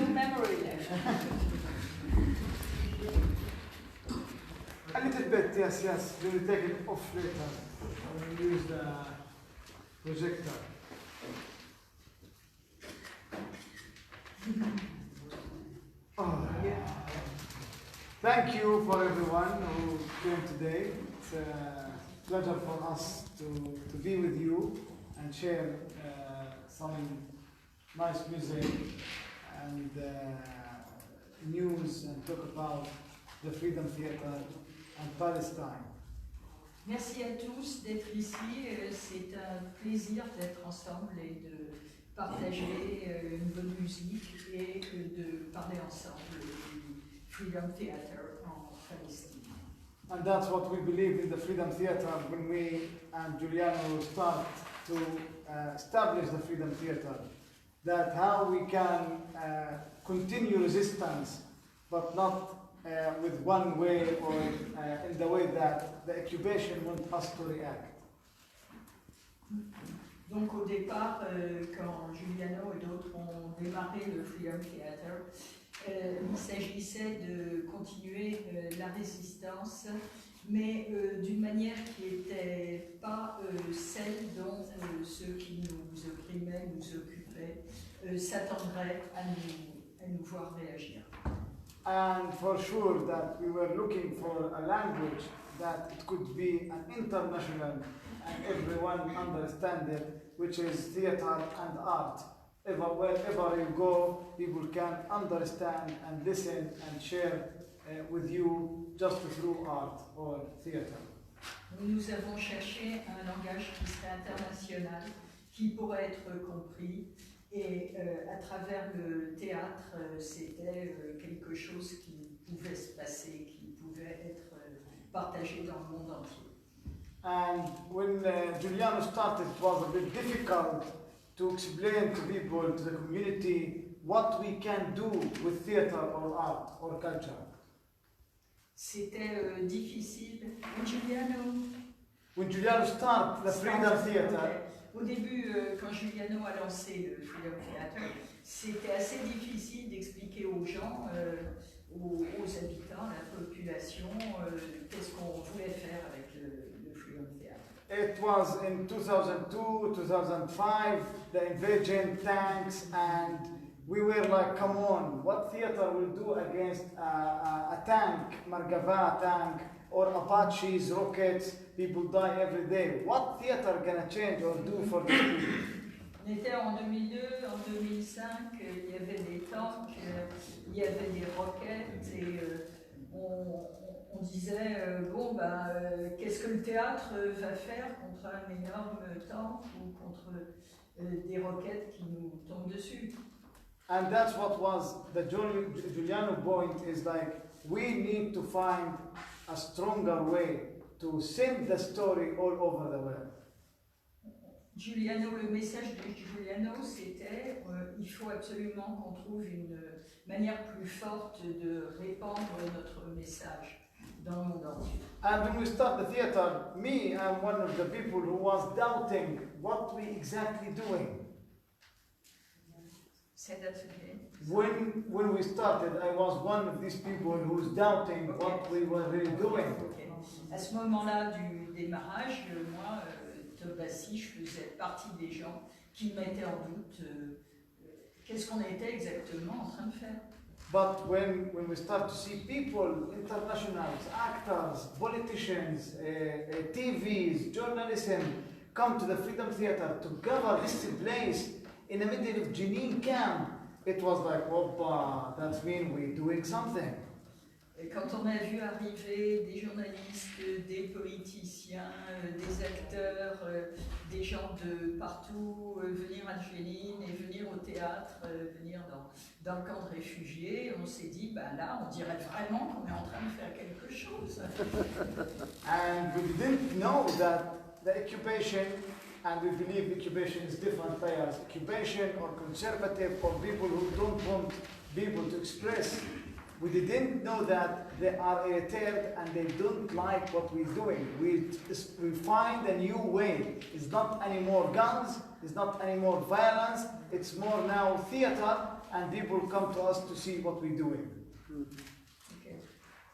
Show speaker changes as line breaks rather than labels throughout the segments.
no memory left.
A little bit, yes, yes. We will take it off later. I will use the projector. Oh, yeah. Thank you for everyone who came today. It's a pleasure for us to be with you and share some nice music and news and talk about the Freedom Theater and Palestine.
Merci à tous d'être ici. C'est un plaisir d'être ensemble et de partager une bonne musique et de parler ensemble du Freedom Theater en Palestine.
And that's what we believe in the Freedom Theater when we and Giuliano start to establish the Freedom Theater. That how we can continue resistance, but not with one way or in the way that the occupation wants us to react.
Donc au départ, quand Giuliano et d'autres ont démarré le Freedom Theater, il s'agissait de continuer la résistance, mais d'une manière qui n'était pas celle dont ceux qui nous opprimaient, nous occupaient, s'attendraient à nous voir réagir.
And for sure that we were looking for a language that it could be an international and everyone understand it, which is theater and art. Wherever you go, people can understand and listen and share with you just through art or theater.
Nous avons cherché un langage qui serait international, qui pourrait être compris, et à travers le théâtre, c'était quelque chose qui pouvait se passer, qui pouvait être partagé dans le monde entier.
And when Giuliano started, it was a bit difficult to explain to people, to the community, what we can do with theater or art or culture.
C'était difficile.
When Giuliano started the Freedom Theater,
okay. Au début, quand Giuliano a lancé le Freedom Theater, c'était assez difficile d'expliquer aux gens, aux habitants, à la population, qu'est-ce qu'on voulait faire avec le Freedom Theater.
It was in 2002, 2005, the invasion tanks, and we were like, come on, what theater will do against a tank, Margava tank, or Apaches, rockets, people die every day. What theater gonna change or do for the people?
On était en 2002, en 2005, il y avait des tanks, il y avait des roquettes, et on disait, bon, qu'est-ce que le théâtre va faire contre un énorme tank ou contre des roquettes qui nous tombent dessus?
And that's what was the Giuliano point, is like, we need to find a stronger way to send the story all over the world.
Giuliano, le message de Giuliano, c'était il faut absolument qu'on trouve une manière plus forte de répandre notre message dans le monde entier.
And when we start the theater, me, I'm one of the people who was doubting what we exactly doing.
Say that again.
When we started, I was one of these people who was doubting what we were really doing.
Okay. À ce moment-là du démarrage, moi, Tobassi, je faisais partie des gens qui mettaient en doute qu'est-ce qu'on était exactement en train de faire.
But when we start to see people, internationals, actors, politicians, TVs, journalism, come to the Freedom Theater to cover this place in the middle of Jenin camp, it was like, oh, that means we're doing something.
Et quand on a vu arriver des journalistes, des politiciens, des acteurs, des gens de partout venir à Jenin et venir au théâtre, venir dans le camp de réfugiés, on s'est dit, là, on dirait vraiment qu'on est en train de faire quelque chose.
And we didn't know that the occupation, and we believe occupation is different layers, occupation or conservative or people who don't want people to express. We didn't know that they are irritated and they don't like what we're doing. We find a new way. It's not anymore guns, It's not anymore violence. It's more now theater, and people come to us to see what we're doing.
Ok.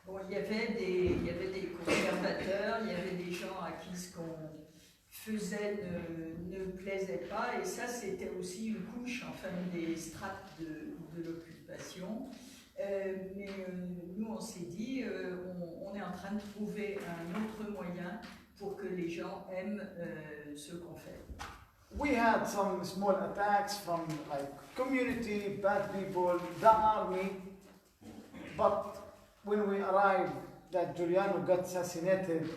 Bon, il y avait des conservateurs, il y avait des gens à qui ce qu'on faisait ne plaisait pas, et ça c'était aussi une couche, enfin des strates de l'occupation. Mais nous on s'est dit, on est en train de trouver un autre moyen pour que les gens aiment ce qu'on fait.
We had some small attacks from like community, bad people, the army, but when we arrived that Giuliano got assassinated,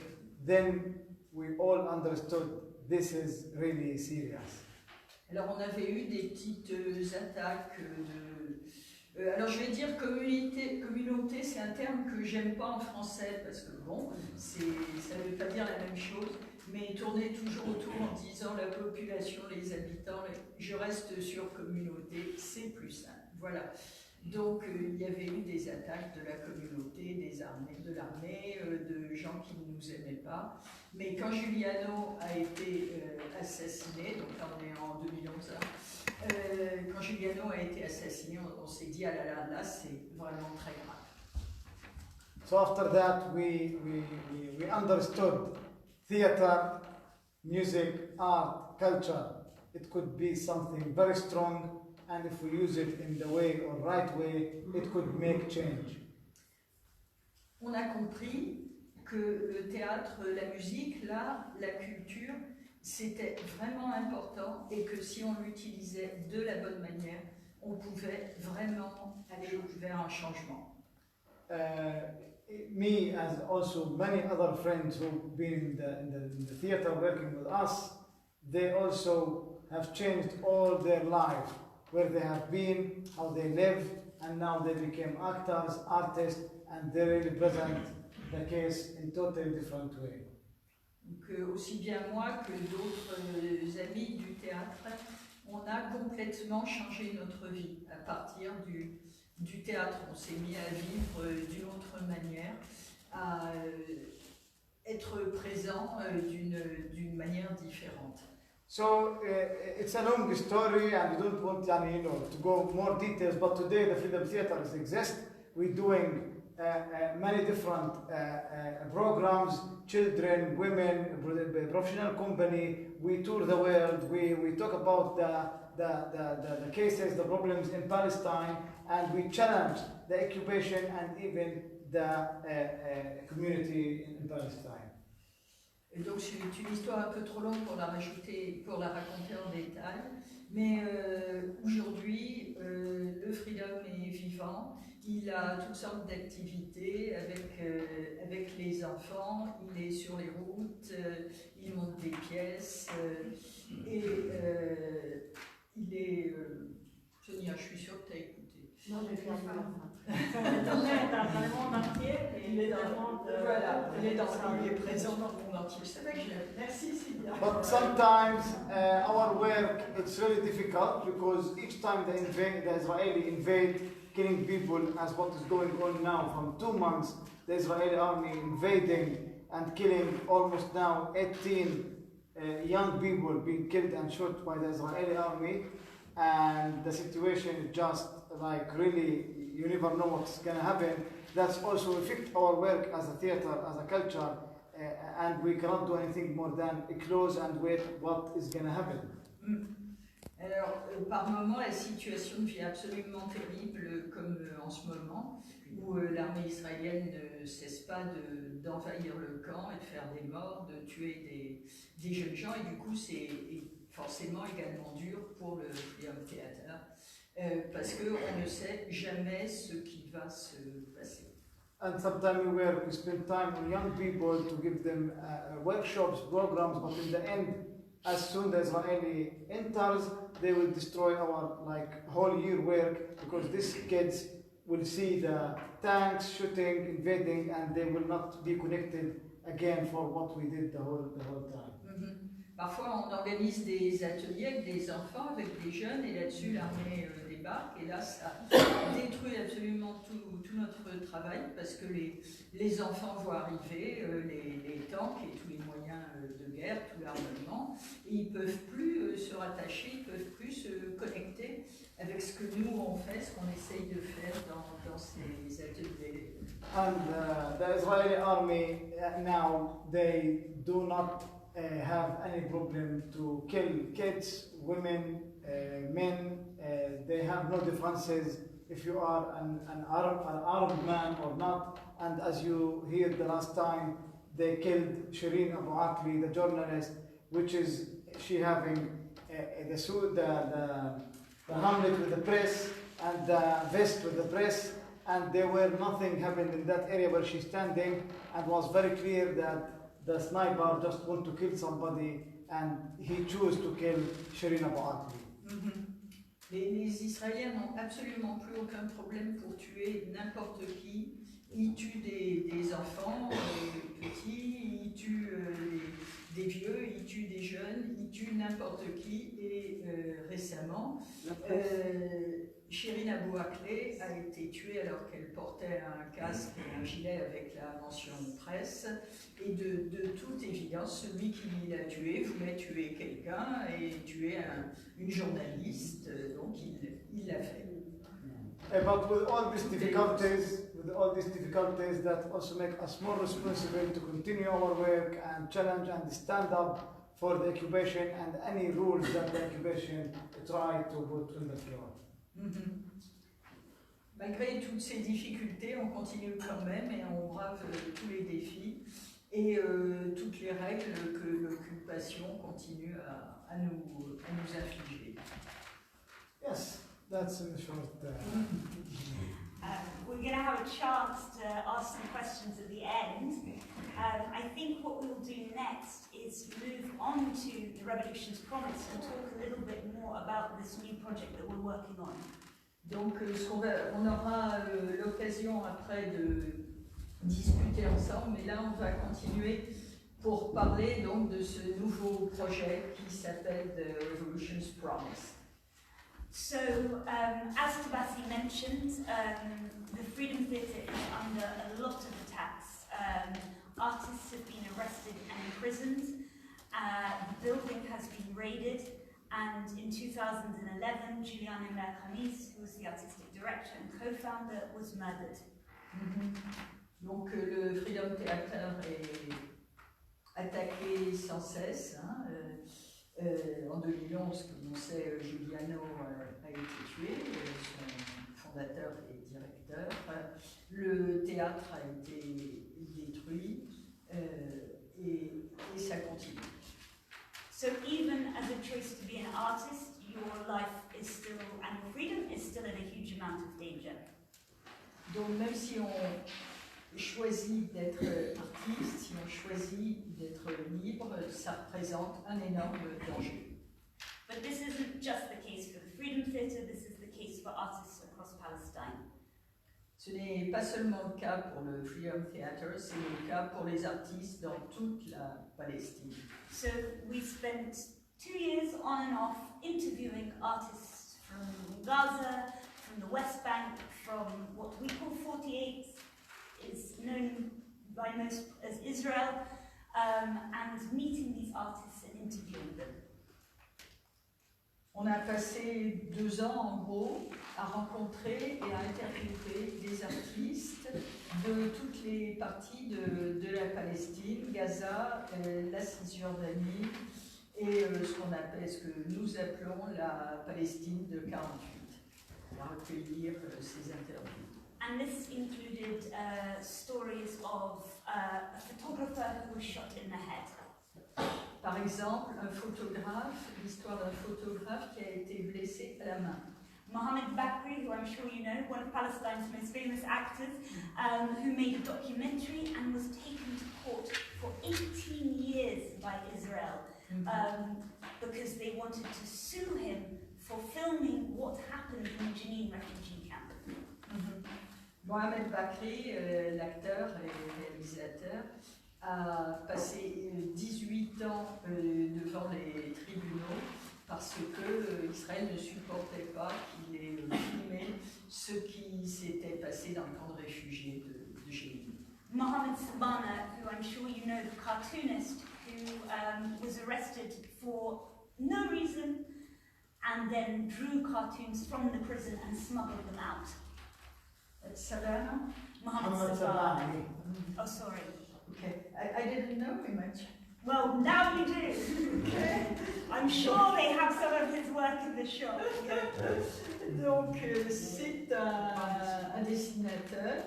then we all understood this is really serious.
Alors on avait eu des petites attaques alors je vais dire communauté, c'est un terme que j'aime pas en français parce que bon, ça ne veut pas dire la même chose, mais tourner toujours autour en disant la population, les habitants, je reste sur communauté, c'est plus simple. Voilà. Donc il y avait eu des attaques de la communauté, de l'armée, de gens qui ne nous aimaient pas. Mais quand Giuliano a été assassiné, donc là on est en 2011, quand Giuliano a été assassiné, on s'est dit ah là, c'est vraiment très grave.
So after that, we understood theater, music, art, culture. It could be something very strong, and if we use it in the way or right way, it could make change.
On a compris que le théâtre, la musique, l'art, la culture, c'était vraiment important et que si on l'utilisait de la bonne manière, on pouvait vraiment aller vers un changement.
Me, as also many other friends who've been in the theater working with us, they also have changed all their life, where they have been, how they live, and now they became actors, artists, and they really present the case in totally different way.
Donc, aussi bien moi que d'autres amis du théâtre, on a complètement changé notre vie à partir du théâtre. On s'est mis à vivre d'une autre manière, à être présent d'une manière différente.
So it's a long story, and we don't want to go more details. But today the Freedom Theatres exist. We're doing many different programs, children, women, professional company. We tour the world. We talk about the cases, the problems in Palestine, and we challenge the occupation and even the community in Palestine.
Et donc c'est une histoire un peu trop longue pour la raconter en détail, mais aujourd'hui le Freedom est vivant, il a toutes sortes d'activités avec les enfants, il est sur les routes, il monte des pièces et il est... Sonia, je suis sûre que tu as écouté.
Non, j'ai fait dans le monde entier et il est dans le monde.
Voilà, il est présent dans le monde entier. C'est vrai que je l'aime. Merci Sylvia.
But sometimes our work it's really difficult because each time the Israeli invade, killing people as what is going on now from 2 months, the Israeli army invading and killing almost now 18 young people being killed and shot by the Israeli army, and the situation is just like really, you never know what's going to happen. That's also affect our work as a theater, as a culture, and we cannot do anything more than close and wait what is going to happen.
Alors, par moments, la situation devient absolument terrible, comme en ce moment, où l'armée israélienne ne cesse pas d'envahir le camp et de faire des morts, de tuer des jeunes gens, et du coup, c'est forcément également dur pour le Freedom Theater, parce qu'on ne sait jamais ce qui va se passer.
And sometimes we spend time on young people to give them workshops, programs, but in the end, as soon as Israeli enters, they will destroy our whole year work, because these kids will see the tanks shooting, invading, and they will not be connected again for what we did the whole time.
Parfois, on organise des ateliers avec des enfants, avec des jeunes, et là-dessus, l'armée débarque débarque. Et là, ça détruit absolument tout notre travail parce que les enfants voient arriver les tanks et tous les moyens de guerre, tout l'armement, et ils ne peuvent plus se rattacher, ils ne peuvent plus se connecter avec ce que nous on fait, ce qu'on essaye de faire dans ces ateliers.
And the Israeli army now, they do not have any problem to kill kids, women, men. They have no differences if you are an Arab man or not. And as you heard the last time, they killed Shireen Abu Akleh, the journalist, which is she having the suit, the helmet with the press and the vest with the press, and there were nothing happened in that area where she's standing, and was very clear that the sniper just want to kill somebody, and he chose to kill Shireen Abu Akleh.
Les Israéliens n'ont absolument plus aucun problème pour tuer n'importe qui. Ils tuent des enfants petits, ils tuent des vieux, ils tuent des jeunes, ils tuent n'importe qui. Et récemment, Shireen Abu Akleh a été tuée alors qu'elle portait un casque et un gilet avec la mention presse. Et de toute évidence, celui qui l'a tué voulait tuer quelqu'un et tuer une journaliste, donc il l'a fait.
But with all these difficulties that also make us more responsible to continue our work and challenge and stand up for the occupation and any rules that the occupation try to put on the floor.
Malgré toutes ces difficultés, on continue quand même et on brave tous les défis et toutes les règles que l'occupation continue à nous infliger.
Yes, that's in short.
We're going to have a chance to ask some questions at the end. I think what we'll do next is move on to the Revolution's Promise and talk a little bit more about this new project that we're working on.
Donc on aura l'occasion après de discuter ensemble, mais là on va continuer pour parler donc de ce nouveau projet qui s'appelle The Revolution's Promise.
So, as Tabassi mentioned, the Freedom Theatre is under a lot of attacks. Artists have been arrested and imprisoned, the building has been raided, and in 2011, Julian Merkhamis, who was the artistic director and co-founder, was murdered.
Donc le Freedom Theater est attaqué sans cesse. En 2011, comme on sait, Giuliano a été tué, son fondateur et directeur. Le théâtre a été détruit et ça continue.
So even as a choice to be an artist, your life is still, and your freedom is still in a huge amount of danger.
Donc même si on choisit d'être artiste, si on choisit d'être libre, ça représente un énorme danger.
But this isn't just the case for the Freedom Theatre, this is the case for artists across Palestine.
Ce n'est pas seulement le cas pour le Freedom Theatre, c'est le cas pour les artistes dans toute la Palestine.
So we spent 2 years on and off interviewing artists from Gaza, from the West Bank, from what we call 48, is known by most as Israel, and meeting these artists and interviewing them.
On a passé 2 ans en gros à rencontrer et à interviewer des artistes de toutes les parties de la Palestine, Gaza, la Cisjordanie et ce que nous appelons la Palestine de 48. On va recueillir ces interviews.
And this included stories of a photographer who was shot in the head.
Par exemple, l'histoire d'un photographe qui a été blessé à la main.
Mohammed Bakri, who I'm sure you know, one of Palestine's most famous actors, who made a documentary and was taken to court for 18 years by Israel because they wanted to sue him for filming what happened in the Jenin refugee camp.
Mohamed Bakri, l'acteur et réalisateur, a passé 18 ans devant les tribunaux parce que Israël ne supportait pas qu'il ait filmé ce qui s'était passé dans le camp de réfugiés de Jénine.
Mohammed Sabana, who I'm sure you know, the cartoonist who was arrested for no reason and then drew cartoons from the prison and smuggled them out.
Savannah?
Mohammed Sabana. Oh, sorry.
Okay, I didn't know him much.
Well, now you do. I'm sure they have some of his work in the shop.
Donc, c'est un dessinateur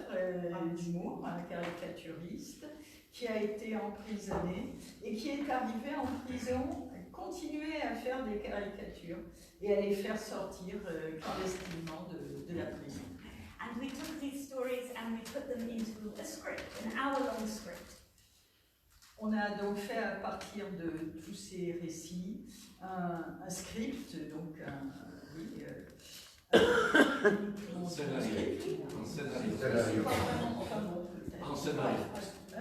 d'humour, un caricaturiste, qui a été emprisonné et qui est arrivé en prison, continuer à faire des caricatures et à les faire sortir clandestinement de la prison.
And we took these stories and we put them into a script, an hour-long script.
On a donc fait à partir de tous ces récits un script, donc un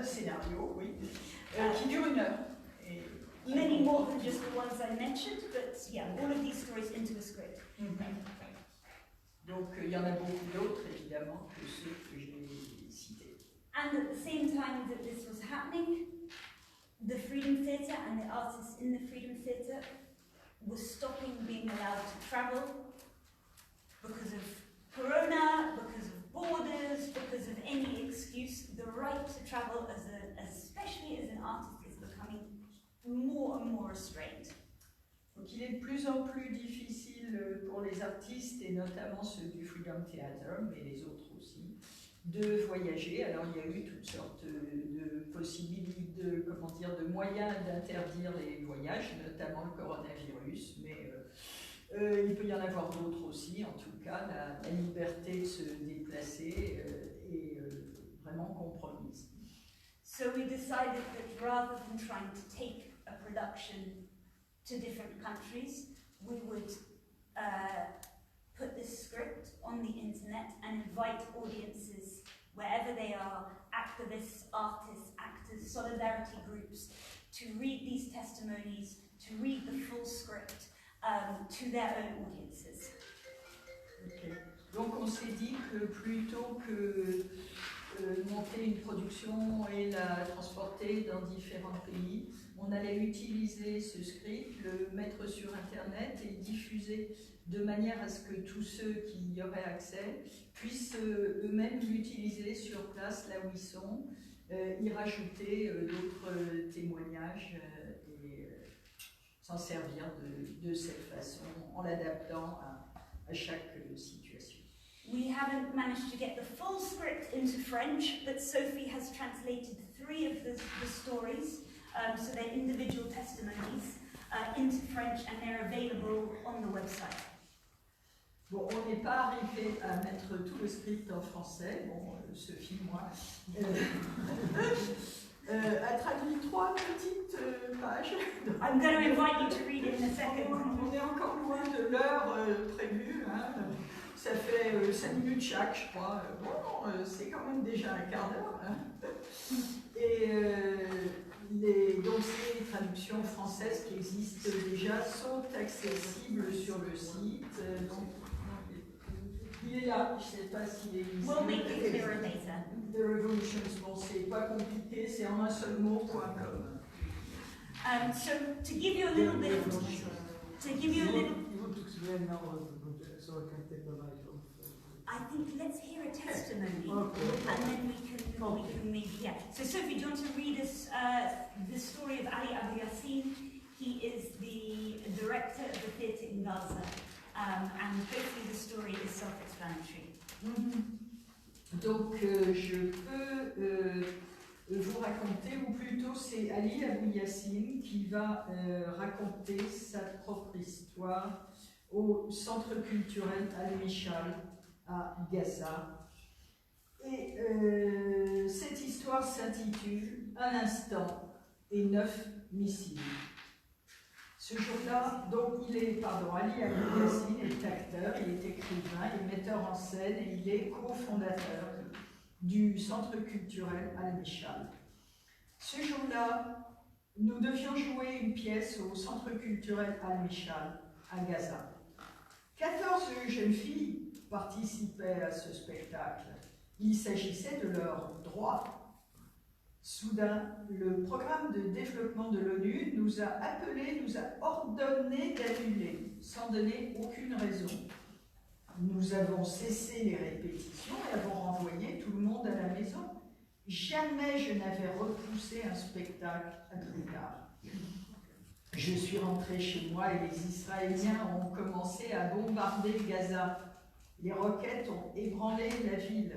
scénario, oui, qui dure 1 heure. Et
many more than just the ones I mentioned, but yeah, all of these stories into a script.
Donc il y en a beaucoup d'autres évidemment que ceux que j'ai cités.
And at the same time that this was happening, the Freedom Theatre and the artists in the Freedom Theatre were stopping being allowed to travel because of Corona, because of borders, because of any excuse. The right to travel, especially as an artist, is becoming more and more restrained.
Donc il est de plus en plus difficile pour les artistes, et notamment ceux du Freedom Theatre, mais les autres aussi, de voyager. Alors il y a eu toutes sortes de possibilités, de moyens d'interdire les voyages, notamment le coronavirus, mais il peut y en avoir d'autres aussi. En tout cas, la liberté de se déplacer est vraiment compromise.
So we decided that rather than trying to take a production to different countries, we would put this script on the internet and invite audiences wherever they are, activists, artists, actors, solidarity groups, to read these testimonies, to read the full script to their own audiences.
Okay. Donc on s'est dit que plutôt que monter une production et la transporter dans différents pays, on allait utiliser ce script, le mettre sur Internet et diffuser de manière à ce que tous ceux qui y auraient accès puissent eux-mêmes l'utiliser sur place, là où ils sont, y rajouter d'autres témoignages et s'en servir de cette façon en l'adaptant à chaque situation.
We haven't managed to get the full script into French, but Sophie has translated 3 of the stories, so they're individual testimonies, into French, and they're available on the website.
Bon, on n'est pas arrivé à mettre tout le script en français. Bon, Sophie, moi, a traduit 3 petites pages.
I'm going to invite you to read it in a second.
On est encore loin de l'heure prévue. Hein. Ça fait 5 minutes chaque, je crois. Bon, c'est quand même déjà un quart d'heure. Hein. Et donc ces traductions françaises qui existent déjà sont accessibles sur le site. Donc, il est là, je ne sais pas s'il est ici.
We'll make it clearer later.
The Revolutions, bon, c'est pas compliqué, c'est en un seul mot.com.
So to give you a little bit,
You want to explain now so I can take the light off?
I think let's hear a testimony,
Okay.
and then we can maybe, yeah. So Sophie, do you want to read us the story of Ali Abu Yassin? He is the director of the theatre in Gaza, and hopefully the story is self-explanatory.
Donc je peux vous raconter, ou plutôt c'est Ali Abu Yassin qui va raconter sa propre histoire au centre culturel Al-Mishal à Gaza. Et cette histoire s'intitule Un instant et 9 missiles. Ce jour-là, donc Ali Abu Yassin est acteur, il est écrivain, il est metteur en scène et il est cofondateur du centre culturel Al-Mishal. Ce jour-là, nous devions jouer une pièce au centre culturel Al-Mishal à Gaza. 14 jeunes filles participaient à ce spectacle. Il s'agissait de leurs droits. Soudain, le programme de développement de l'ONU nous a appelés, nous a ordonné d'annuler, sans donner aucune raison. Nous avons cessé les répétitions et avons renvoyé tout le monde à la maison. Jamais je n'avais repoussé un spectacle à plus tard. Je suis rentrée chez moi et les Israéliens ont commencé à bombarder Gaza. Les roquettes ont ébranlé la ville.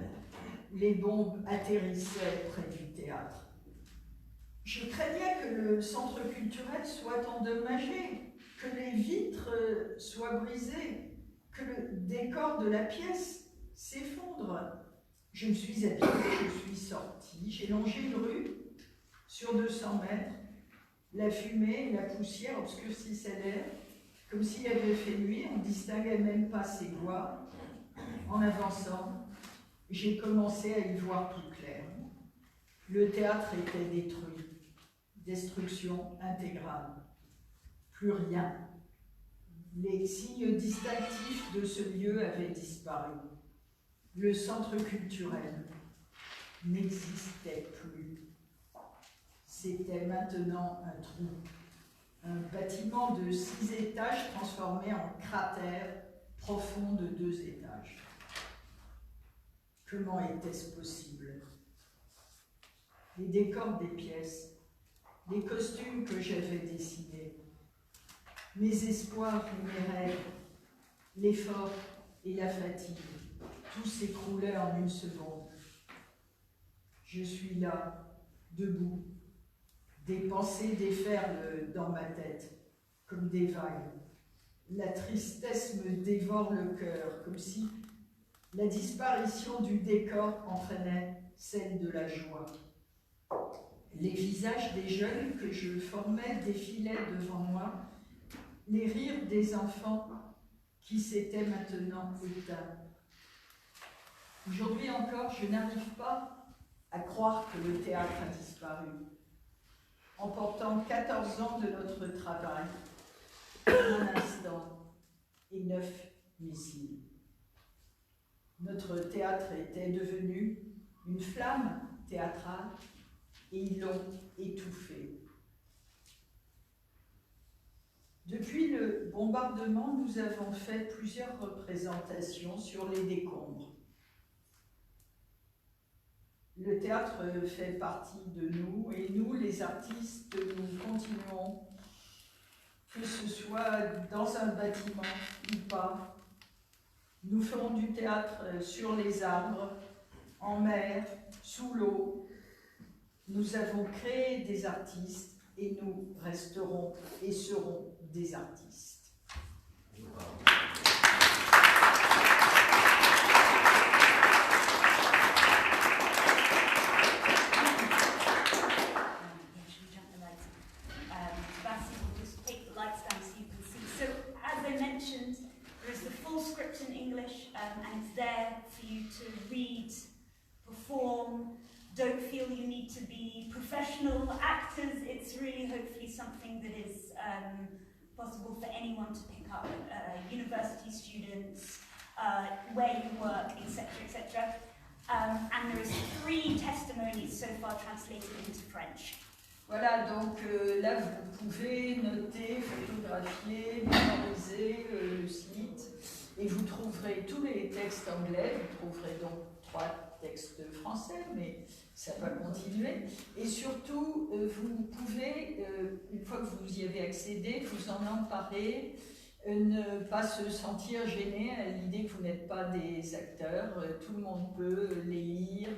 Les bombes atterrissaient près du théâtre. Je craignais que le centre culturel soit endommagé, que les vitres soient brisées, que le décor de la pièce s'effondre. Je me suis habillée, je suis sortie, j'ai longé une rue sur 200 mètres. La fumée et la poussière obscurcissaient l'air, comme s'il avait fait nuit, on ne distinguait même pas ses voix. En avançant, j'ai commencé à y voir plus clair. Le théâtre était détruit, destruction intégrale. Plus rien. Les signes distinctifs de ce lieu avaient disparu. Le centre culturel n'existait plus. C'était maintenant un trou, un bâtiment de 6 étages transformé en cratère profond de 2 étages. Comment était-ce possible? Les décors des pièces, les costumes que j'avais dessinés, mes espoirs et mes rêves, l'effort et la fatigue, tout s'écroulait en une seconde. Je suis là, debout, des pensées déferlent dans ma tête, comme des vagues. La tristesse me dévore le cœur, comme si la disparition du décor entraînait celle de la joie. Les visages des jeunes que je formais défilaient devant moi, les rires des enfants qui s'étaient maintenant éteints. Aujourd'hui encore, je n'arrive pas à croire que le théâtre a disparu. Emportant 14 ans de notre travail, un instant et 9 missiles. Notre théâtre était devenu une flamme théâtrale et ils l'ont étouffé. Depuis le bombardement, nous avons fait plusieurs représentations sur les décombres. Le théâtre fait partie de nous et nous, les artistes, nous continuons, que ce soit dans un bâtiment ou pas. Nous ferons du théâtre sur les arbres, en mer, sous l'eau. Nous avons créé des artistes et nous resterons et serons des artistes.
And it's there for you to read, perform. Don't feel you need to be professional actors. It's really hopefully something that is possible for anyone to pick up, university students, where you work, etc., etc. And there is 3 testimonies so far translated into French.
Voilà, donc là vous pouvez noter, photographier, mémoriser le site. Et vous trouverez tous les textes anglais, vous trouverez donc 3 textes français, mais ça va continuer. Et surtout, vous pouvez, une fois que vous y avez accédé, vous en emparer, ne pas se sentir gêné à l'idée que vous n'êtes pas des acteurs. Tout le monde peut les lire,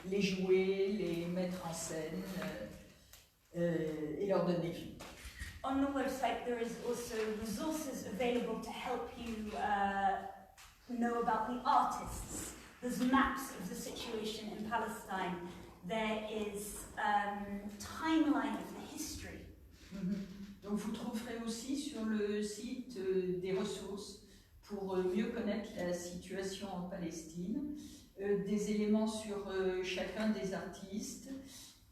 les jouer, les mettre en scène et leur donner vie.
On the website, there is also resources available to help you know about the artists. There's maps of the situation in Palestine. There is timeline of the history.
Donc vous trouverez aussi sur le site des ressources pour mieux connaître la situation en Palestine, des éléments sur chacun des artistes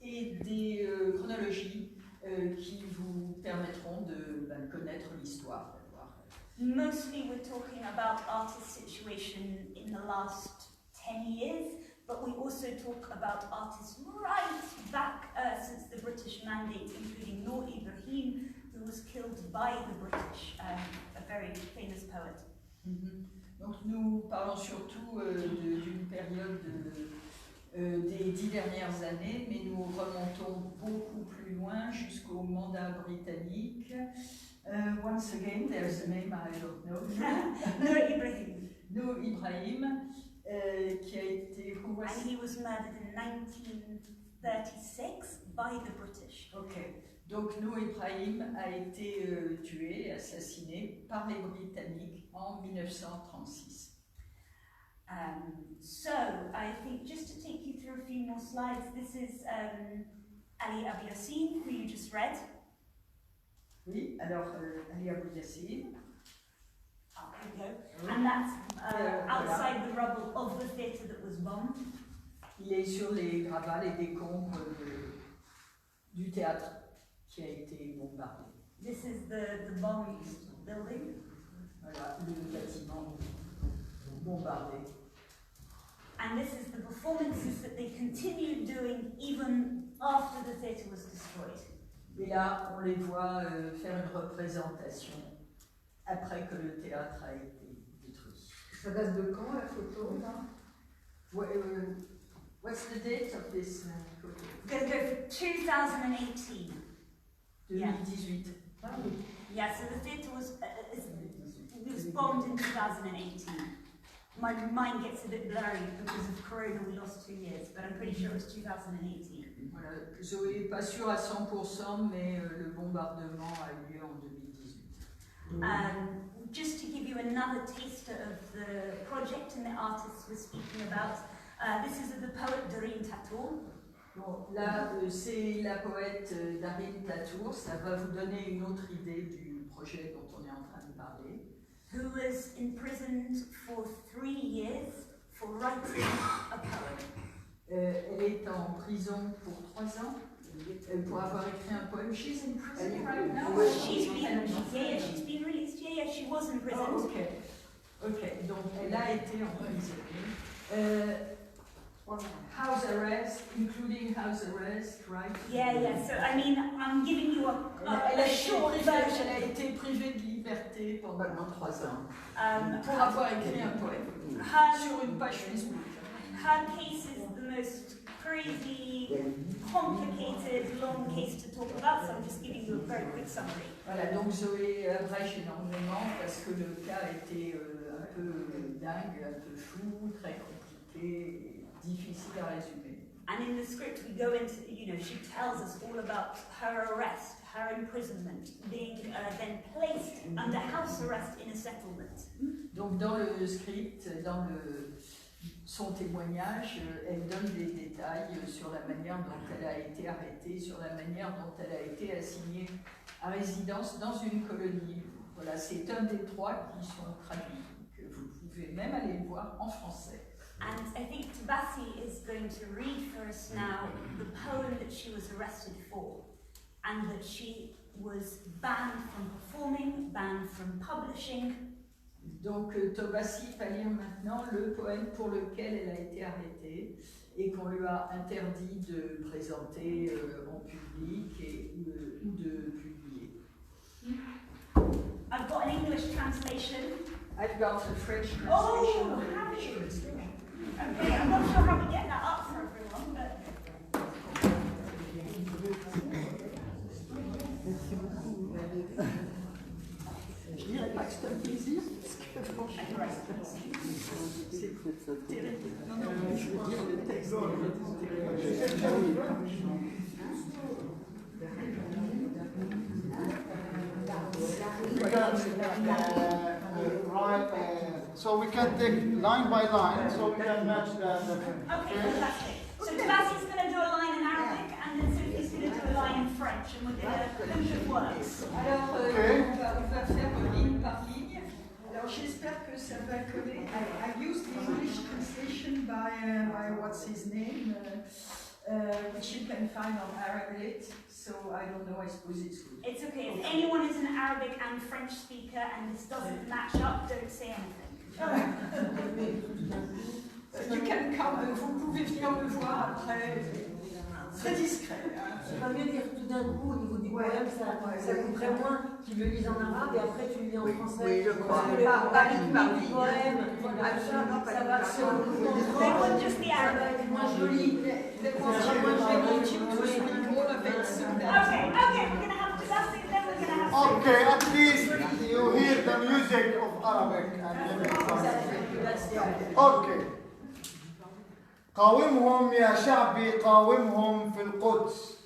et des chronologies qui vous permettront de connaître l'histoire, d'avoir
Mostly we're talking about artist situation in the last 10 years, but we also talk about artists right back since the British Mandate, including Noor Ibrahim, who was killed by the British, a very famous poet.
Donc nous parlons surtout d'une période des 10 dernières années, mais nous remontons beaucoup plus loin jusqu'au mandat britannique. Once again, there's a name I don't know.
Noor Ibrahim.
Noor Ibrahim, qui a été...
And he was murdered in 1936 by the British.
Okay. Donc Noor Ibrahim a été tué, assassiné par les Britanniques en 1936.
So, I think just to take you through a few more slides, this is Ali Abu Yassin, who you just read.
Oui, alors Ali Abu Yassin.
Oh, there we go. And that's outside the rubble of the theatre that was bombed.
Il est sur les gravats, les décombres du théâtre qui a été bombardé.
This is the bombed building.
Voilà, le bâtiment bombardé.
And this is the performances that they continued doing even after the theatre was destroyed.
Et là, on les voit faire une représentation après que le théâtre a été détruit.
Ça date de quand la photo là?
What's the date of this photo?
We're going to go for 2018.
2018.
Yeah, so the theatre was bombed in 2018. My mind gets a bit blurry because of Corona, we lost 2 years, but I'm pretty sure it was 2018.
Voilà, Zoé n'est pas sûre à 100%, mais le bombardement a eu lieu en 2018.
Just to give you another taster of the project and the artists we're speaking about, this is of the poet Doreen Tatour.
Bon, là, c'est la poète Darin Tatour, ça va vous donner une autre idée du projet dont on est en train de parler.
Who was imprisoned for 3 years for writing a poem.
Elle est en prison pour 3 ans pour avoir écrit un poème. She's in prison right now.
She's been released. Yeah, she was imprisoned.
Oh, ok, donc elle a été emprisonnée. House arrest, including house arrest, right?
Yeah. So I mean, I'm giving you a short version.
Elle a été privée de liberté pendant 3 ans pour avoir écrit un poème sur une page Facebook.
Her case is the most crazy, complicated, long case to talk about, so I'm just giving you a very quick summary.
Voilà, donc Zoé abrège énormément parce que le cas était un peu dingue, un peu fou, très compliqué, difficile à résumer.
And in the script we go into, she tells us all about her arrest, her imprisonment, being then placed under house arrest in a settlement.
Donc dans le script, dans son témoignage, elle donne des détails sur la manière dont elle a été arrêtée, sur la manière dont elle a été assignée à résidence dans une colonie. Voilà, c'est un des 3 qui sont traduits, que vous pouvez même aller le voir en français.
And I think Tabassi is going to read for us now the poem that she was arrested for, and that she was banned from performing, banned from publishing.
Donc Tabassi va lire maintenant le poème pour lequel elle a été arrêtée et qu'on lui a interdit de présenter en public ou de publier.
I've got an English translation.
I've got a French translation.
Oh, how is it? Okay, I'm not sure how we get that up for everyone, but...
Je dirais pas que c'est un plaisir, parce que franchement, c'est terrible. Non, je veux dire, le texte est vraiment terrible.
So we can take line by line, so we can match the
Okay, fantastic. So Tabassi's going to do a line in Arabic, and then Sophie's going to do a line in French, and we're going to look at words.
Alors, on va faire ligne par ligne. Alors, j'espère que ça va coller. I used the English translation by what's his name? which you can find on Arabic, so I don't know, I suppose it's good.
It's okay. If anyone is an Arabic and French speaker and this doesn't match up, don't say anything.
You can come, vous pouvez venir me voir après, très discret. Hein.
C'est pas mieux de lire tout d'un coup au niveau du poème, ça coûterait moins qu'il le lise en arabe et après tu le lis en français.
Oui, je crois.
Parce que
Pas
le
ligne par
rythme du
ligne.
poème,
Absolument pas
ça va se
They would just be
ça va
Arabic.
être moins joli.
Les motifs tout små avec ce
Okay, we're gonna have Tabassi, then we're gonna have.
Okay, at least you hear the music of Arabic. Okay. قاومهم يا شعبي قاومهم في القدس.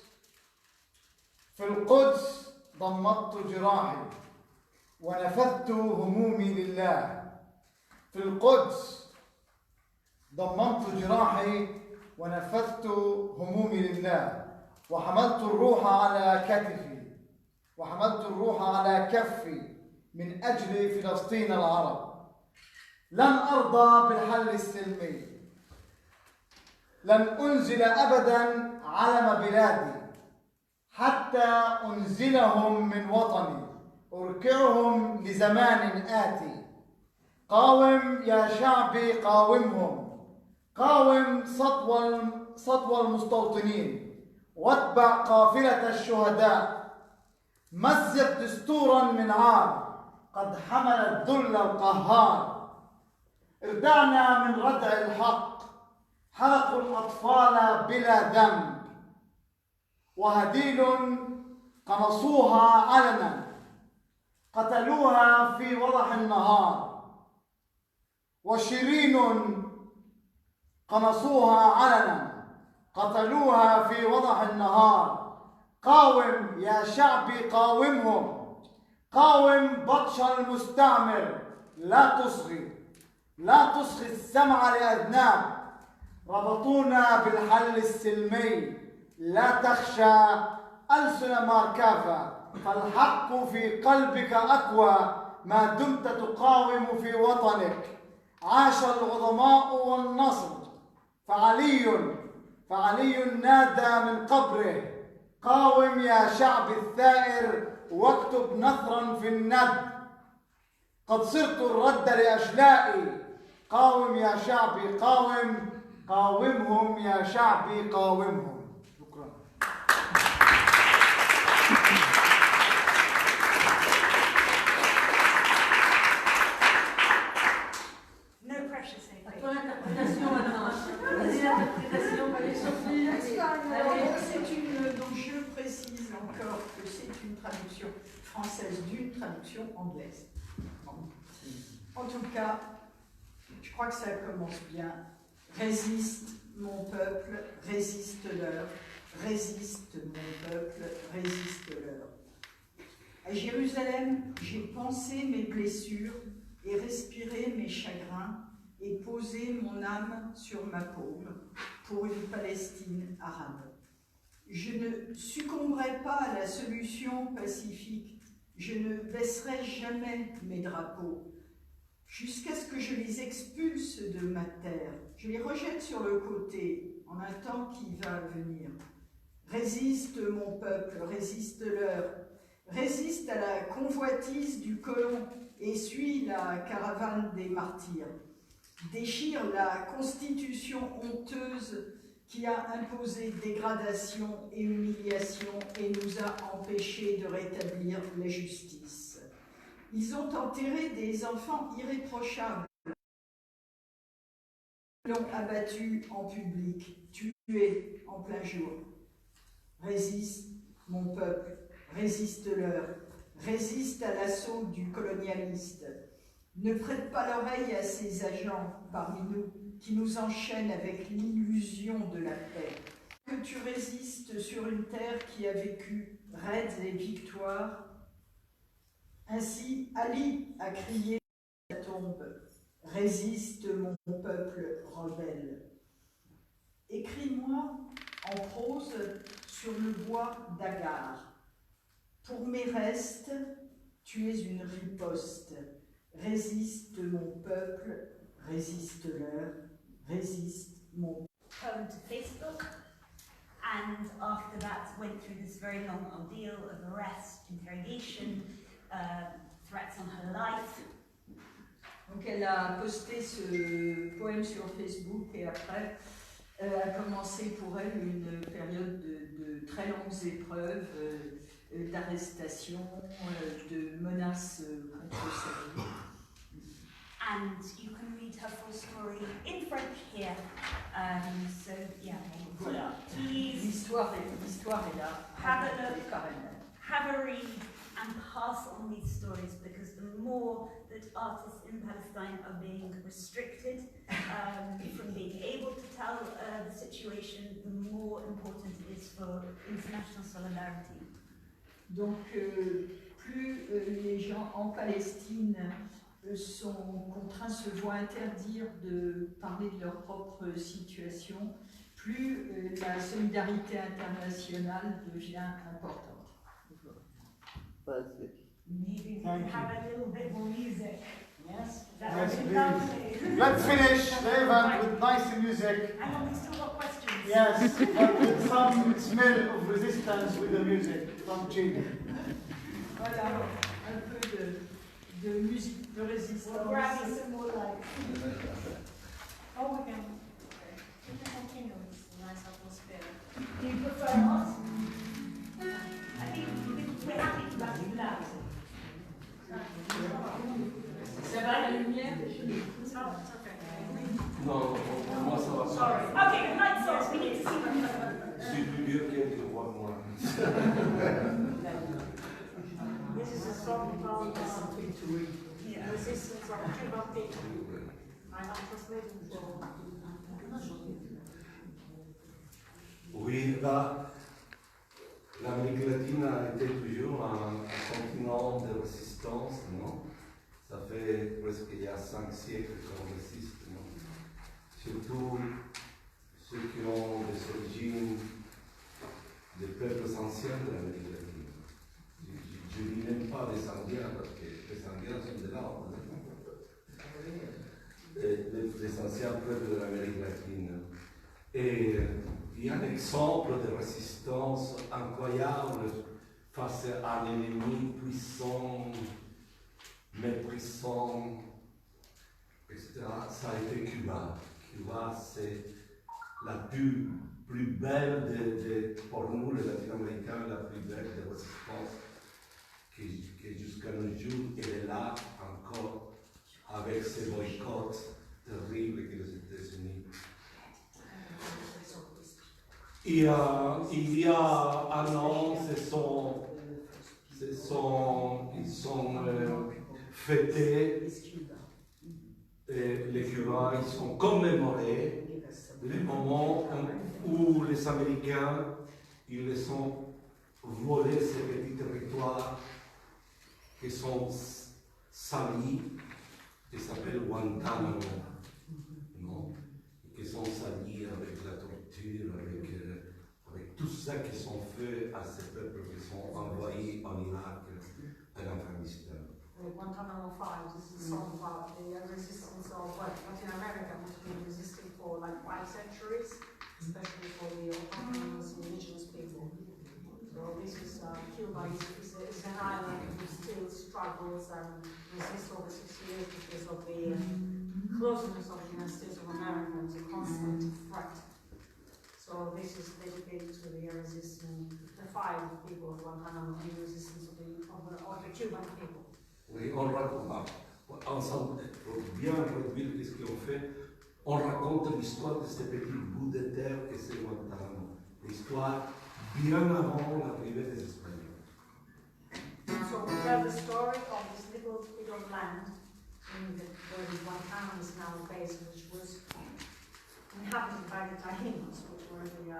في القدس ضمدت جراحي ونفذت همومي لله. في القدس ضممت جراحي ونفذت همومي لله. وحملت الروح على كتفي وحملت الروح على كفي من أجل فلسطين العرب. لن أرضى بالحل السلمي. لن أنزل أبداً علم بلادي حتى أنزلهم من وطني أركعهم لزمان آتي. قاوم يا شعبي قاومهم. قاوم سطو المستوطنين واتبع قافلة الشهداء. مزق دستوراً من عار قد حمل الذل القهار. اردعنا من ردع الحق. حرقوا الأطفال بلا ذنب. وهديل قمصوها علنا قتلوها في وضح النهار. وشيرين قمصوها علنا قتلوها في وضح النهار. قاوم يا شعبي قاومهم. قاوم بطش المستعمر. لا تصغي السمع لأذناب. ربطونا بالحل السلمي. لا تخشى ألسن ماركافا. فالحق في قلبك أقوى ما دمت تقاوم في وطنك. عاش العظماء والنصر. فعلي نادى من قبره. قاوم يا شعب الثائر واكتب نثرا في الند. قد صرت الرد لأشلائي. قاوم يا شعبي قاوم. قاومهم يا شعبي قاومهم. شكرا.
No pressure, say
Ton interprétation maintenant. Vas-y, l'interprétation, allez, Sophie.
Donc je précise encore que c'est une traduction française d'une traduction anglaise. Bon. En tout cas, je crois que ça commence bien. Résiste mon peuple, résiste-leur. Résiste mon peuple, résiste-leur. À Jérusalem, j'ai pensé mes blessures et respiré mes chagrins et posé mon âme sur ma paume pour une Palestine arabe. Je ne succomberai pas à la solution pacifique, je ne baisserai jamais mes drapeaux, jusqu'à ce que je les expulse de ma terre, je les rejette sur le côté, en un temps qui va venir. Résiste mon peuple, résiste-leur, résiste à la convoitise du colon et suis la caravane des martyrs. Déchire la constitution honteuse qui a imposé dégradation et humiliation et nous a empêchés de rétablir la justice. Ils ont enterré des enfants irréprochables, l'ont abattu en public, tué en plein jour. Résiste, mon peuple, résiste-leur, résiste à l'assaut du colonialiste. Ne prête pas l'oreille à ces agents parmi nous qui nous enchaînent avec l'illusion de la paix. Que tu résistes sur une terre qui a vécu raids et victoires. Ainsi, Ali a crié à la tombe. Résiste mon peuple rebelle. Écris-moi en prose sur le bois d'Agar. Pour mes restes, tu es une riposte. Résiste mon peuple, résiste-leur, résiste mon
Poem to Facebook. and after that went through this very long ordeal of arrest, interrogation, threats on her life.
Donc elle a posté ce poème sur Facebook et après a commencé pour elle une période de très longues épreuves, d'arrestation, de menaces contre sa vie.
And you can read her full story in French here. So yeah,
Voilà.
please
L'histoire est là.
Have a look.
Carrément.
have a read and pass on these stories, because the more that artists in Palestine are being restricted from being able to tell the situation, the more important it is for international solidarity.
Donc, plus les gens en Palestine sont contraints, se voient interdire de parler de leur propre situation, plus la solidarité internationale devient importante.
Maybe we
Thank
can have a little bit more music.
Yes.
That
Yes,
would be
please.
lovely.
Let's finish, Evan, with nice music.
Hang on, we still got questions.
Yes, but with some smell of resistance with the music from Chile.
Voilà, un peu de musique de résistance.
We'll grab you some more lights. Oh, we can continue with this nice atmosphere. Do you prefer hot?
I think we're happy to have you loud.
Ça va la lumière?
It's hot, it's okay.
Non, pour moi ça va.
Sorry.
Okay, the lights off, we need to see one another.
Je suis plus vieux qu'elle que moi.
This is a song from
Something to read.
Resistance of Cuban people. I am translating for.
Oui, l'Amérique latine a été toujours un continent de résistance, non? Ça fait presque il y a 5 siècles qu'on résiste, non? Surtout ceux qui ont des origines des peuples anciens de l'Amérique latine. Je ne dis même pas des Indiens, parce que les Indiens sont de là. Les anciens peuples de l'Amérique latine. Et il y a un exemple de résistance incroyable face à un ennemi puissant, méprisant, etc. Ça a été Cuba. Cuba, c'est la plus belle pour nous, les Latino-Américains, la plus belle de résistance qui jusqu'à nos jours, elle est là encore avec ces boycotts terribles que les États-Unis. Il y a un an, ils ont fêté les Cubains, ils ont commémoré le moment où les Américains, ils les ont volé ces petits territoires qui sont salis, qui s'appellent Guantanamo, non? Qui sont salis avec la torture, avec tout ça qui sont faits à ces peuples qui sont envoyés en Irak et en Afghanistan.
Guantanamo 5, this is a song about the resistance of Latin America, which has been resisting for like 5 centuries, especially for the autonomous indigenous people. So this is Cuba is an island who still struggles and resists over 6 years because of the closeness of the United States of America. It's a constant threat. So this is dedicated to the resistance, the 5 people of Guantanamo, and the resistance of the Cuban people.
Oui, on raconte, ensemble, pour bien réduire ce qu'on fait, on raconte l'histoire de ce petit bout de terre que c'est Guantanamo. L'histoire bien avant l'arrivée des Espagnols.
So we tell the story of this little bit of land where the Guantanamo is now based, which was inhabited by the Taínos, which were the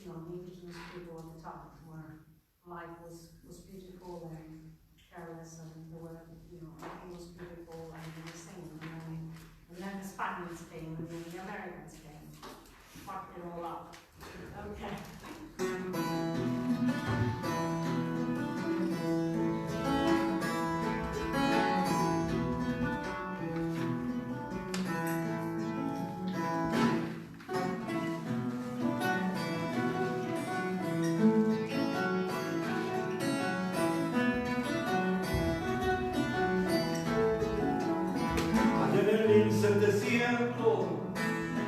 indigenous people at the time, where life was beautiful and careless, and there were, everything was beautiful and they were singing. And then the Spaniards came, and then the Americans came, fucked it all up. Okay.
1700,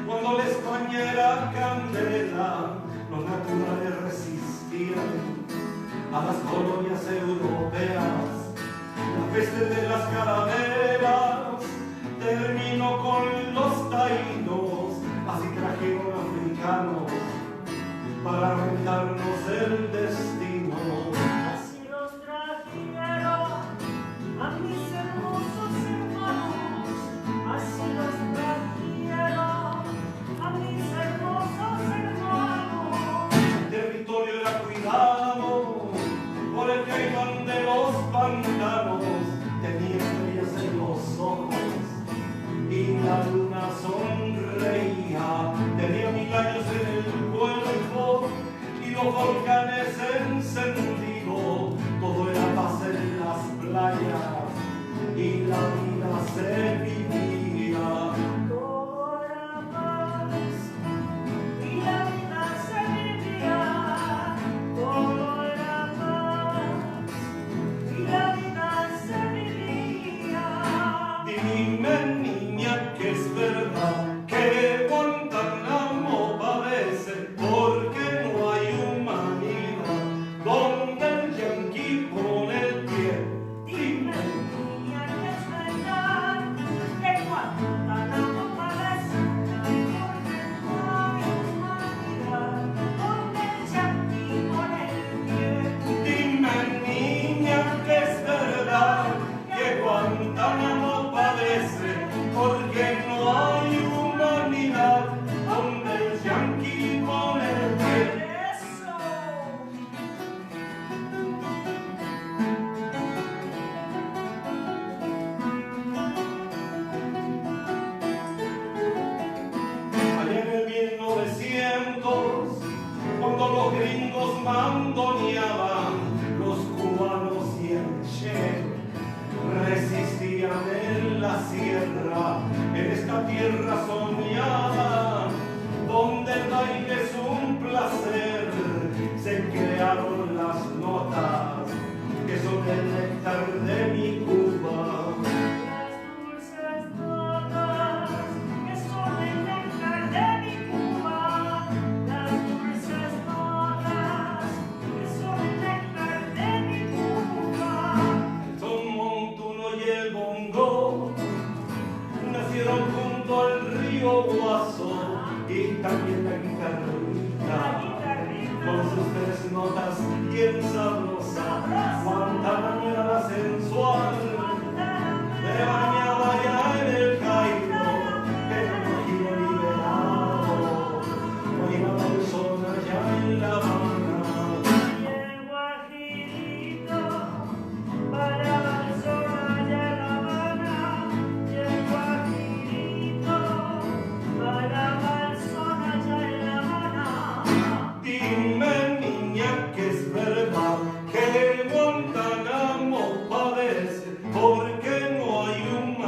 cuando la España era candela, los naturales resistían a las colonias europeas. La peste de las calaveras terminó con los taínos, así trajeron africanos para rentarnos el destino.
Así los trajeron a mis hermosos hermanos, así los trajeron a mis hermosos hermanos.
El territorio era cuidado por el caimán de los pantanos, tenía estrellas en los ojos y la luna sonreía, tenía 1000 años en el cuerpo y los volcanes encendidos, todo era paz en las playas y la vida se vivía.
Todo era paz y la vida se vivía. Todo era paz y la vida se vivía.
Dime, niña, que es verdad que Guantánamo padece porque no hay humanidad donde el yanqui pone el pie.
Dime, niña, que es verdad que Guantánamo padece porque no hay humanidad donde el yanqui pone el pie.
Dime, niña, que es verdad que Guantánamo padece porque no hay humanidad donde el yanqui pone el pie.
Eso.
Allá en el 1900, cuando los gringos mandoneaban, los cubanos y el Che resistían en la sierra, en esta tierra soñada, donde el baile es un placer, se crearon las notas que son el néctar de mi Cuba.
Las dulces notas que son el néctar de mi Cuba, las dulces notas que son el néctar de mi Cuba.
El son montuno y el bongo nacieron junto al río Guaso y también la guitarrita con sus 3 notas bien sabrosas. Guantánamo era la sensual, me bañaba ya en el Cairo, en el Guajiro liberado, bailaba el sol allá en La Habana.
Y el guajirito bailaba el sol allá en La Habana. Y el guajirito bailaba el sol allá en La Habana.
Dime, niña, que es verdad que Guantánamo padece porque no hay humanidad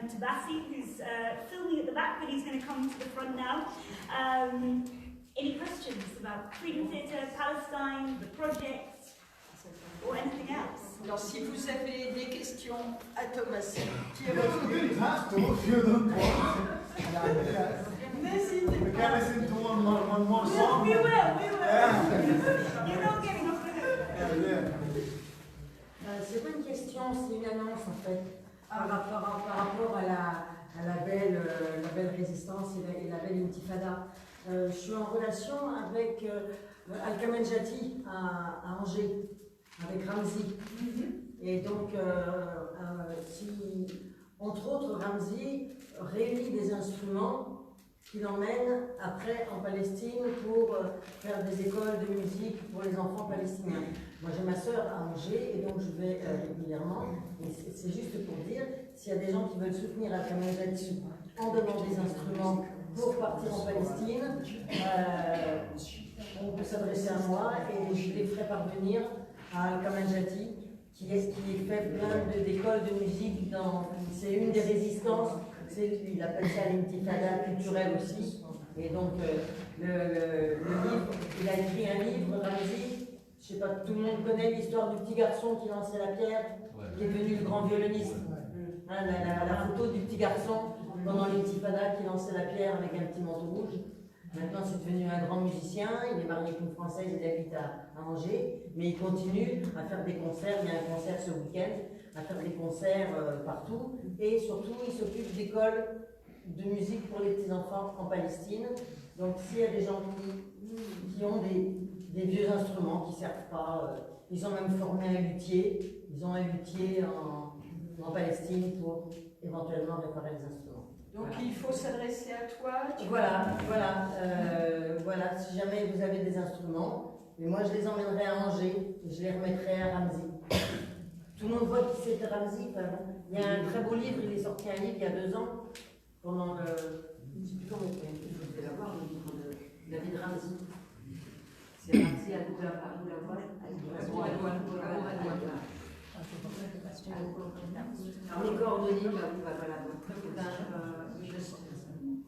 Tabassi, who's filming at the back, but he's going to come to the front now. Any questions about Freedom Theatre, Palestine, the project, or anything else?
Alors, si vous avez des questions à Thomas, qui est
You didn't have to if you don't want.
n'hésitez
We can
pas.
listen to one more song.
We will.
Yeah.
You're not getting off the hook.
Yeah.
C'est pas une question, c'est une annonce en fait, par rapport à la belle résistance et la belle intifada. Je suis en relation avec Al-Kamen Jati à Angers, avec Ramzi. Et donc, si, entre autres, Ramzi réunit des instruments qu'il emmène après en Palestine pour faire des écoles de musique pour les enfants palestiniens. Moi j'ai ma sœur à Angers et donc je vais régulièrement. Et c'est juste pour dire, s'il y a des gens qui veulent soutenir Al-Kamen Jati en donnant des instruments pour partir en Palestine, on peut s'adresser à moi et je les ferai parvenir à Al-Kamen Jati qui fait plein d'écoles de musique. C'est une des résistances. Il appelle ça l'intifada culturelle aussi. Et donc, le livre, il a écrit un livre, Ramzi. Je sais pas, tout le monde connaît l'histoire du petit garçon qui lançait la pierre, qui est devenu le grand violoniste. Hein, la photo du petit garçon pendant l'intifada qui lançait la pierre avec un petit manteau rouge. Maintenant, c'est devenu un grand musicien. Il est marié avec une Française, il habite à Angers. Mais il continue à faire des concerts. Il y a un concert ce week-end, à faire des concerts partout. Et surtout, il s'occupe d'écoles de musique pour les petits-enfants en Palestine. Donc, s'il y a des gens qui ont des vieux instruments qui ne servent pas, ils ont même formé un luthier. Ils ont un luthier en Palestine pour éventuellement réparer les instruments.
Donc il faut s'adresser à toi.
Voilà, si jamais vous avez des instruments, et moi je les emmènerai à Angers et je les remettrai à Ramzi. Tout le monde voit qui c'est Ramzi. Il y a un très beau livre, il est sorti un livre il y a 2 ans, pendant le. Je ne sais plus comment vous devez l'avoir, le livre de la vie de Ramzi. C'est Ramzi à les coordonnées, là, vous va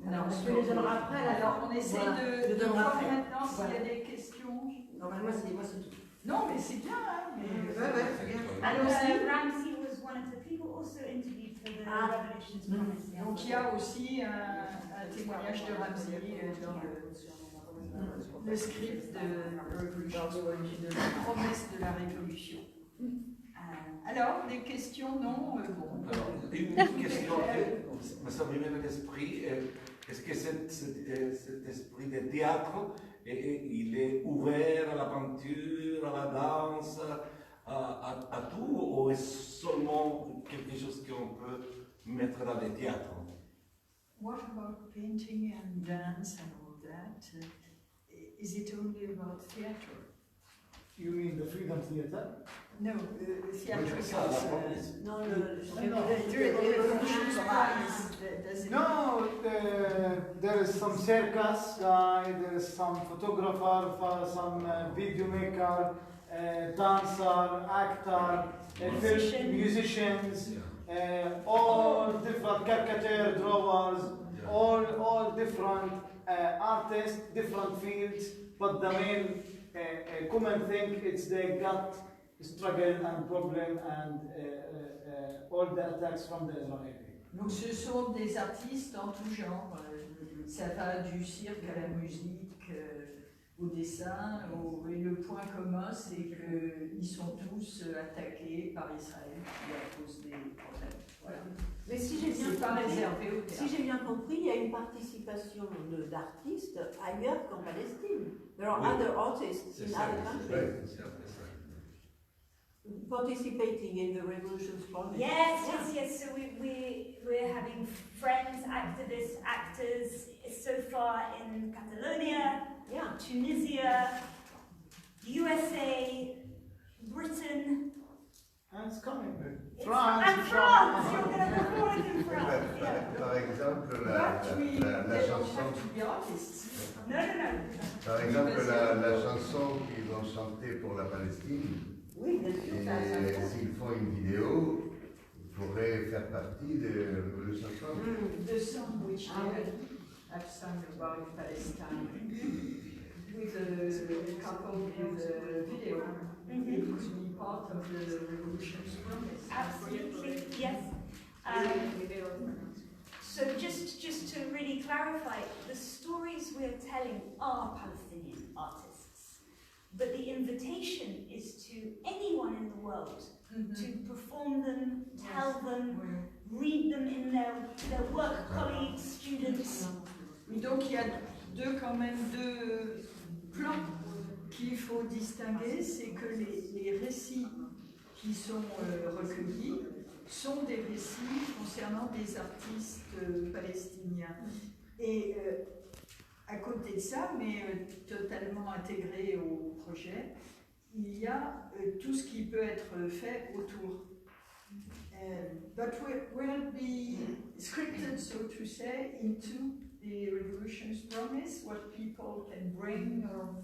Alors, on les donnera après. Alors, on essaie de voir
après.
maintenant s'il y a des questions.
Normalement, c'est tout.
Non, mais c'est bien, hein.
c'est bien.
Allons-y.
Ramzi was one of the people also interviewed for the Revolution's Promise.
Donc, il y a aussi un témoignage de Ramzi dans le script de la promesse de la Révolution. Alors, des questions, non? Bon.
Alors, une question qui me sont venues à l'esprit, est-ce que cet esprit de théâtre, il est ouvert à la peinture, à la danse, à tout, ou est-ce seulement quelque chose qu'on peut mettre dans le théâtre?
What about painting and dance and all that? Is it only about theatre?
You mean the Freedom Theatre?
No,
Oui,
theatre.
c'est ça, la promesse.
Non,
No, there is some circus guy, there is some photographer, some video maker, dancer, actor, musicians, all different caricature drawers, all different artists, different fields, but the main common thing is they got struggle and problem and all the attacks from the Israelis.
Donc ce sont des artistes en tout genre. Ça va du cirque à la musique, au dessin. Et le point commun, c'est qu'ils sont tous attaqués par Israël à cause des problèmes. Voilà.
Mais si j'ai bien
C'est pas
compris,
réservé au théâtre.
si j'ai bien compris, il y a une participation d'artistes ailleurs qu'en Palestine. There are
Oui.
other artists in other countries
C'est après ça.
participating in the Revolution's Promise.
Yes. So we're having friends, activists, actors so far in Catalonia,
Yeah.
Tunisia, USA, Britain,
And it's coming.
and
France.
France. You're going to perform it in France. Yeah.
Par exemple,
But we
la
they don't
chanson,
have to be artists.
No.
par exemple la chanson qu'ils ont chantée pour la Palestine,
Oui, bien sûr, ça
et s'ils font une vidéo, il pourrait faire partie de la Révolution française.
The song which I've sung about Palestine with a couple with a video, it could be part of the revolution's promise.
Absolutely, yes. So just to really clarify, the stories we're telling are Palestinian artists, but the invitation is to anyone in the world to perform them, tell them, read them in their work colleagues, students.
Donc il y a quand même deux plans qu'il faut distinguer, c'est que les récits qui sont recueillis sont des récits concernant des artistes palestiniens. Et à côté de ça, mais totalement intégré au projet, il y a tout ce qui peut être fait autour. But will be scripted, so to say, into the revolution's promise, what people can bring or...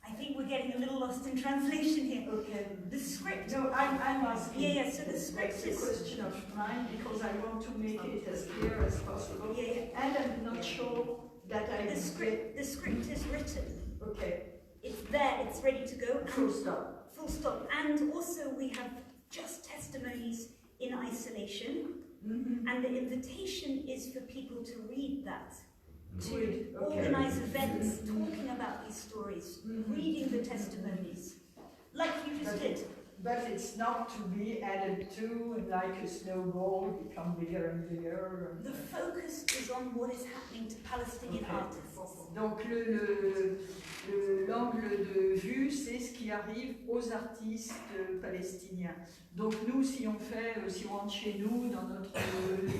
I think we're getting a little lost in translation here.
Okay.
The script.
No, I'm asking.
Yeah, so the script
is a question of mine because I want to make it as clear as possible.
Yeah.
And I'm not sure that I
The script is written.
Okay.
It's there, it's ready to go.
Full stop.
Full stop. And also we have just testimonies in isolation. And the invitation is for people to read that. To organize events talking about these stories, reading the testimonies, like you just did.
But it's not to be added to like a snowball, become bigger and bigger.
The focus is on what is happening to Palestinian artists.
Donc l'angle de vue, c'est ce qui arrive aux artistes palestiniens. Donc nous, si on rentre chez nous, dans notre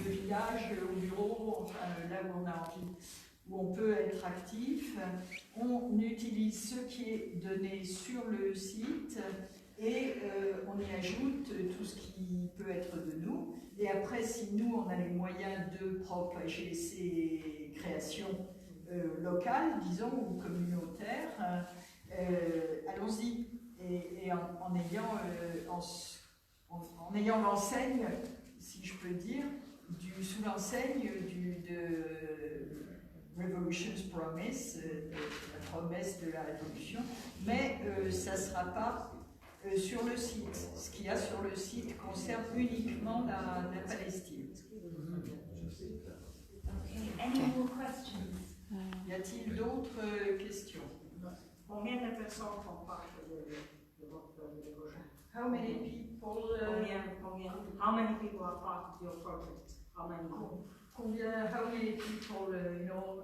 village, au bureau, enfin là où on a envie, où on peut être actif, on utilise ce qui est donné sur le site et on y ajoute tout ce qui peut être de nous. Et après, si nous, on a les moyens de propager ces créations locales, disons, ou communautaires, allons-y. Et en ayant l'enseigne, si je peux dire, sous l'enseigne de Revolution's Promise, la promesse de la révolution, mais ça ne sera pas sur le site. Ce qu'il y a sur le site concerne uniquement la Palestine.
Okay, any more questions?
Y a-t-il d'autres questions?
Combien de personnes font partie de votre projet?
How many people?
How many people are part of your project? How many?
How many people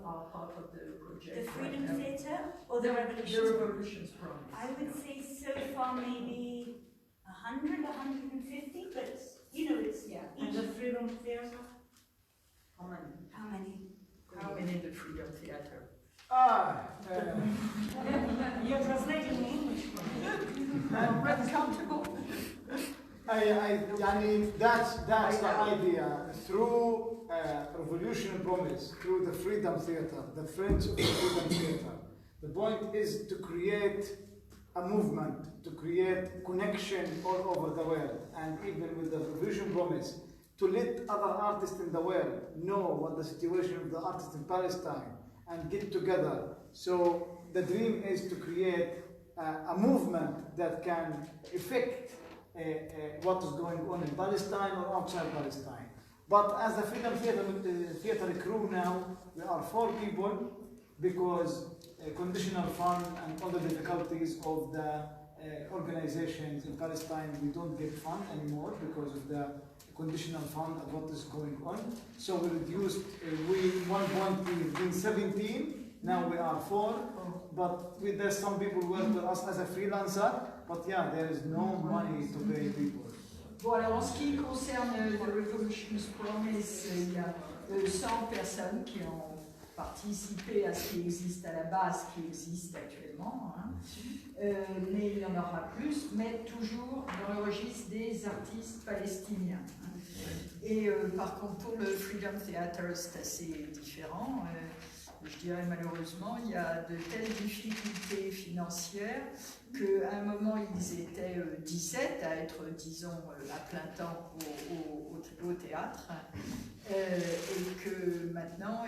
are part of the project?
The Freedom Theatre or the
Revolution's Promise?
I would say so far maybe 100, 150, but it's
And the Freedom Theatre? How many?
How many?
How many the Freedom Theatre?
You're translating in English.
I'm uncomfortable.
That's the idea. Through Revolution Promise, through the Freedom Theatre, the Friends of the Freedom Theatre, the point is to create a movement, to create connection all over the world, and even with the Revolution Promise, to let other artists in the world know what the situation of the artists in Palestine and get together. So the dream is to create a movement that can affect what is going on in Palestine or outside Palestine. But as the Freedom Theatre crew now, we are 4 people because conditional fund and all the difficulties of the organizations in Palestine, we don't get fund anymore because of the conditional fund of what is going on. So we reduced, one point we've been 17, now we are 4, but there's some people who work with us as a freelancer, but yeah, there is no money to pay people.
Bon, alors en ce qui concerne le Revolution's Promise, il y a 100 personnes qui ont participé à ce qui existe à la base, ce qui existe actuellement, mais il y en aura plus, mais toujours dans le registre des artistes palestiniens. Et par contre, pour le Freedom Theatre, c'est assez différent. je dirais malheureusement, il y a de telles difficultés financières qu'à un moment ils étaient 17 à être, disons, à plein temps au théâtre, et que maintenant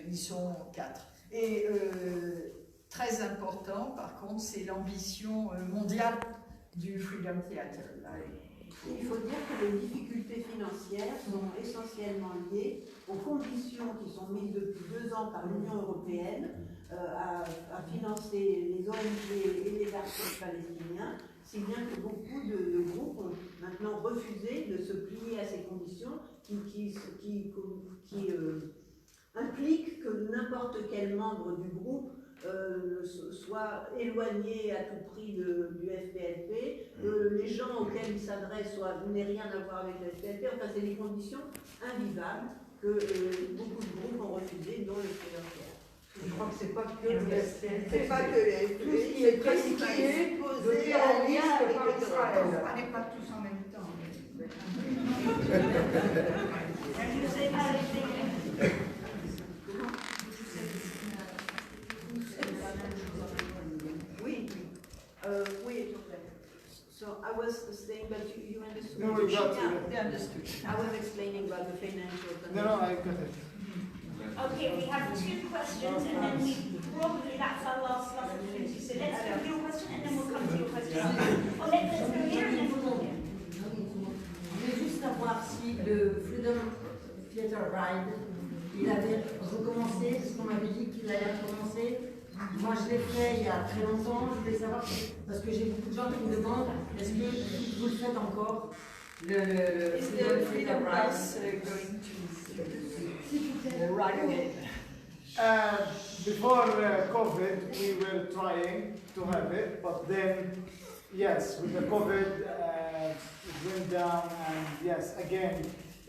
ils sont 4. Et très important, par contre, c'est l'ambition mondiale du Freedom Theatre. Là,
Il faut dire que les difficultés financières sont essentiellement liées aux conditions qui sont mises depuis 2 ans par l'Union européenne à financer les ONG et les artistes palestiniens, si bien que beaucoup de groupes ont maintenant refusé de se plier à ces conditions qui impliquent que n'importe quel membre du groupe soit éloigné à tout prix du FPLP, les gens auxquels il s'adresse n'aient rien à voir avec le FPLP, enfin c'est des conditions invivables que beaucoup de groupes ont refusé, dont le Freedom Theatre.
Je crois que c'est pas que le FPLP.
C'est pas que le FPLP, c'est tout ce qui est supposé en lien avec Israël.
Allez pas tous en même temps.
Oui. So I was saying, but you understood.
No, we got
Yeah,
they understood.
I was explaining about the financial condition.
No, I got it.
Okay, we have 2 questions, and then that's our last opportunity. So let's go to your question, and then we'll come to your question. Or let's go here, and then we'll go here.
Je voulais juste savoir si le Freedom Theatre Ride, il avait recommencé, parce qu'on m'avait dit qu'il allait recommencer. Moi, je l'ai fait il y a très longtemps. Je voulais savoir, parce que j'ai beaucoup de gens qui me demandent, est-ce que vous le faites encore, le
Is the Freedom House going to ride again?
Before COVID, we were trying to have it, but then, yes, with the COVID, it went down, and yes, again,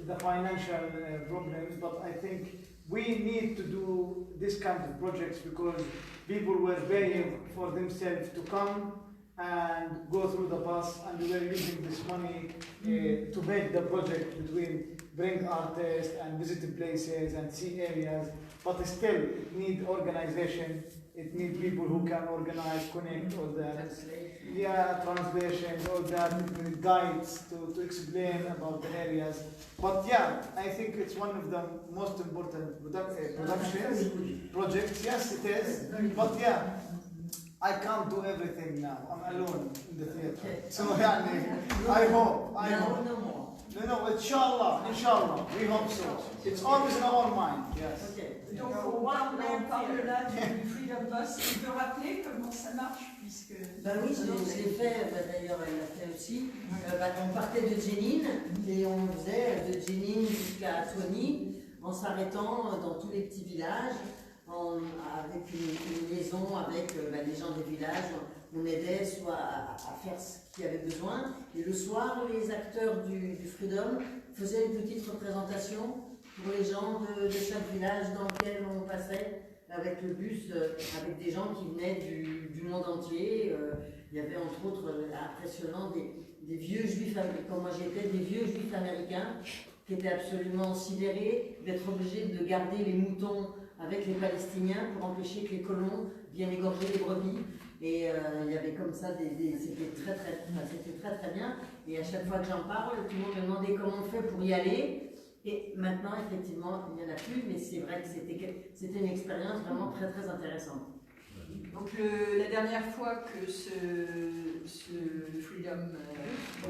the financial problems, but I think we need to do this kind of projects because people were paying for themselves to come and go through the bus, and we were using this money to make the project between bring artists and visit places and see areas, but still it needs organization, it needs people who can organize, connect, all that. Yeah, translation, all that, guides to explain about the areas. But yeah, I think it's one of the most important productions, projects. Yes, it is. But yeah, I can't do everything now. I'm alone in the theater. So I hope.
No more.
No, inshallah, we hope so. It's always in our mind, yes.
Okay.
Donc, on parle là du Freedom Bus. Tu peux rappeler comment ça marche, puisque...
Ben oui, je l'ai fait, d'ailleurs elle l'a fait aussi. On partait de Jenin et on faisait de Jenin jusqu'à Tony en s'arrêtant dans tous les petits villages, avec une liaison avec les gens des villages. On aidait soit à faire ce qu'il y avait besoin. Et le soir, les acteurs du Freedom faisaient une petite représentation pour les gens de chaque village dans lequel on passait avec le bus, avec des gens qui venaient du monde entier. Il y avait entre autres, impressionnant, des vieux juifs, comme moi j'étais, des vieux juifs américains qui étaient absolument sidérés d'être obligés de garder les moutons avec les Palestiniens pour empêcher que les colons viennent égorger les brebis. Et il y avait comme ça, c'était très bien. Et à chaque fois que j'en parle, tout le monde me demandait comment on fait pour y aller. Et maintenant, effectivement, il n'y en a plus, mais c'est vrai que c'était une expérience vraiment très intéressante.
Donc la dernière fois que ce Freedom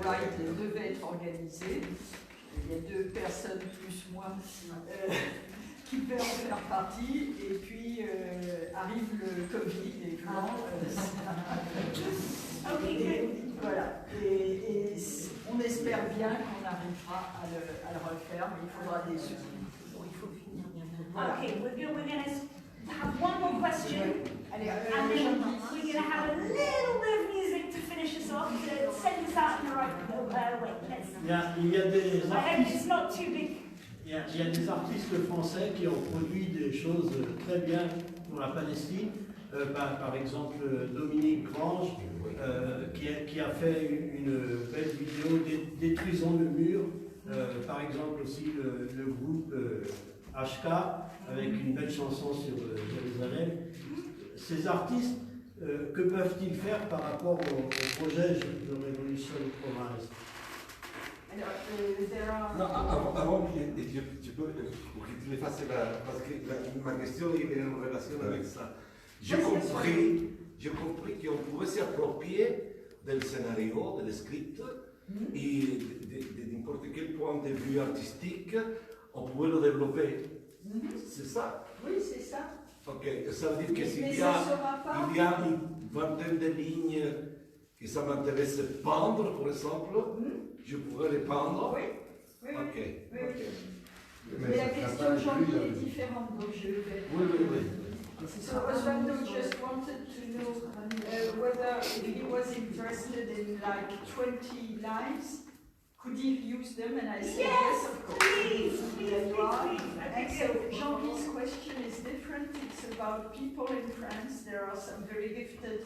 Ride devait être organisé, il y a 2 personnes plus moi qui devaient en faire partie, et puis arrive le Covid, évidemment. Voilà. Et on espère bien qu'on arrivera à le refaire, mais il faudra des sous. Bon, il faut finir. Voilà.
Okay, we're going to have one more question,
Allez,
and then we're going to have a little bit of music to finish us off, to send us out in the right way.
Il y a des
I hope it's not too big.
Il y a des artistes français qui ont produit des choses très bien pour la Palestine. Par exemple, Dominique Grange, qui a fait une belle vidéo Détruisons le mur. Par exemple aussi le groupe HK, avec une belle chanson sur Jérusalem. Ces artistes, que peuvent-ils faire par rapport au projet de Révolution de province?
Non, avant que tu peux, pour que tu le fasses, parce que ma question est en relation avec ça. J'ai compris qu'on pouvait s'approprier du scénario, du script, et de n'importe quel point de vue artistique, on pouvait le développer. C'est ça?
Oui, c'est ça.
Ok, ça veut dire que s'il
Mais
y a
ça
une vingtaine de lignes que ça m'intéresse de peindre, par exemple, je pourrais les peindre.
Oui, oui, oui.
Ok.
Oui, oui.
Mais
Mais la
ça sera
question
pas
Jean-Guy
inclus
est différente, donc je vais.
Oui.
So Osvaldo just wanted to know whether if he was interested in like 20 lines, could he use them? And I said yes, of course.
Please.
There you are. And so Jean-Gui's question is different. It's about people in France. There are some very gifted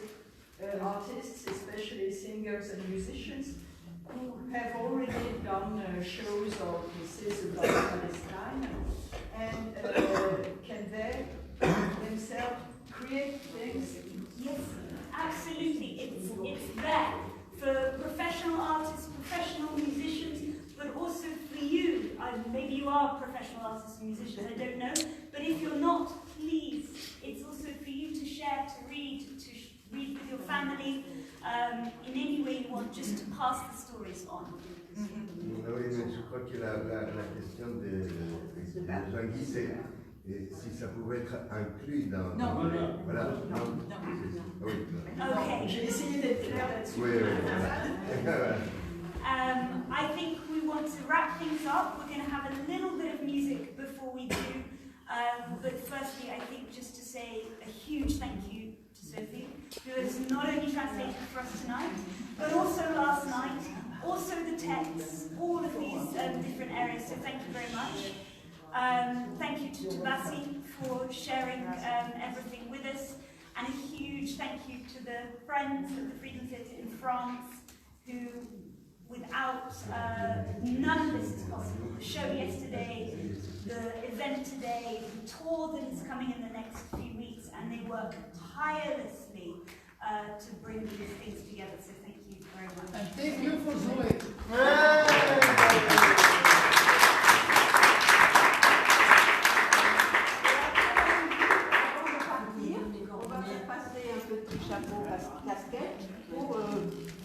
artists, especially singers and musicians, who have already done shows or pieces about Palestine, and can they themselves create things?
Yes, absolutely. It's there for professional artists, professional musicians, but also for you. Maybe you are professional artists and musicians, I don't know. But if you're not, please, it's also for you to share, to read with your family, in any way you want, just to pass the stories on.
Oui, mais je crois que la question de Jean-Guy, c'est si ça pouvait être inclus dans...
Non.
Voilà.
Non.
Oui.
Okay.
J'ai essayé d'être claire là-dessus.
Oui.
I think we want to wrap things up. We're going to have a little bit of music before we do. But firstly, I think just to say a huge thank you to Sophie, who has not only translated for us tonight, but also last night, also the texts, all of these different areas, so thank you very much. Thank you to Tabassi for sharing everything with us, and a huge thank you to the friends of the Freedom Theatre in France, who, without none of this is possible. The show yesterday, the event today, the tour that is coming in the next few weeks, and they work tirelessly to bring these things together. So thank you very much.
And thank you for Zoe.
On va faire passer un petit chapeau casquette pour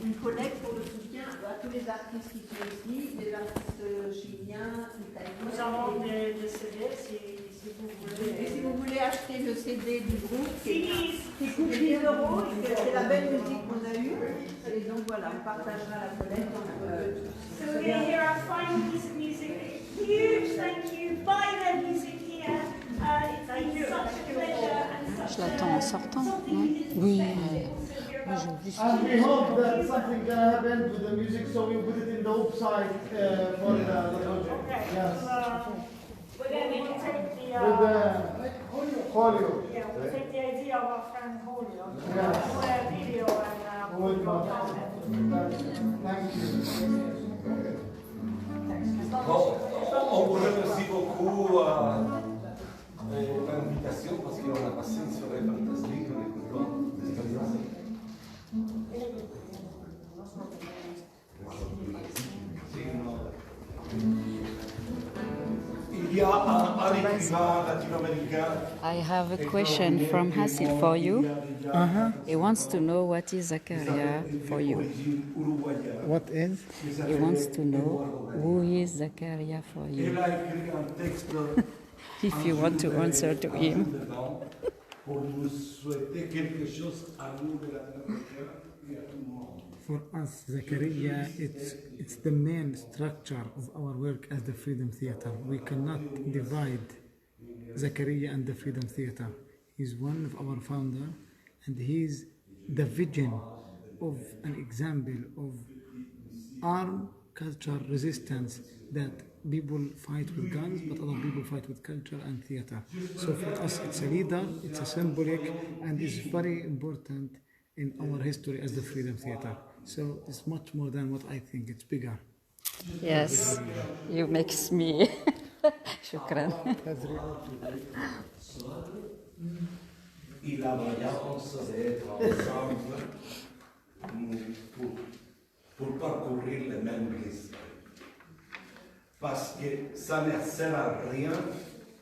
une collecte pour le soutien à tous les artistes qui sont ici, des artistes chiliens, italiens.
Nous avons des CD si vous voulez.
Et si vous voulez acheter le CD du groupe qui
CDs.
coûte 10 €, c'est la belle musique qu'on a eue. Et donc voilà, on partagera la collecte entre
So we're going to hear our final piece of music. Huge thank you. Buy their music here. It's been such a pleasure and such
Je l'attends en sortant, non? Oui, moi j'ai vu
And we hope that something can happen to the music, so we put it in the website for the project.
Okay.
Yes.
We're going to take the
Julio.
yeah, we'll take the idea of our friend Julio.
Yes.
We'll have a video and
With
we'll
my-
post it.
Thank you.
Bon, on vous remercie beaucoup l'invitation parce qu'on a passé une soirée fantastique, on est content d'être là. Il y a un écrivain latino-américain.
I have a question from Hassid for you. He wants to know what is Zakaria for you.
What is?
He wants to know who is Zakaria for you.
Elle a écrit un texte
If you want to answer to him.
pour nous souhaiter quelque chose à nous de latino-américains et à tout le monde.
For us, Zakaria, it's the main structure of our work as the Freedom Theatre. We cannot divide Zakaria and the Freedom Theatre. He's one of our founder, and he's the vision of an example of armed culture resistance that people fight with guns, but other people fight with culture and theatre. So for us, it's a leader, it's a symbolic, and it's very important in our history as the Freedom Theatre. So it's much more than what I think, it's bigger.
Yes, you makes me شكرا.
Et la vaillance d'être ensemble pour parcourir les mêmes risques. Parce que ça ne sert à rien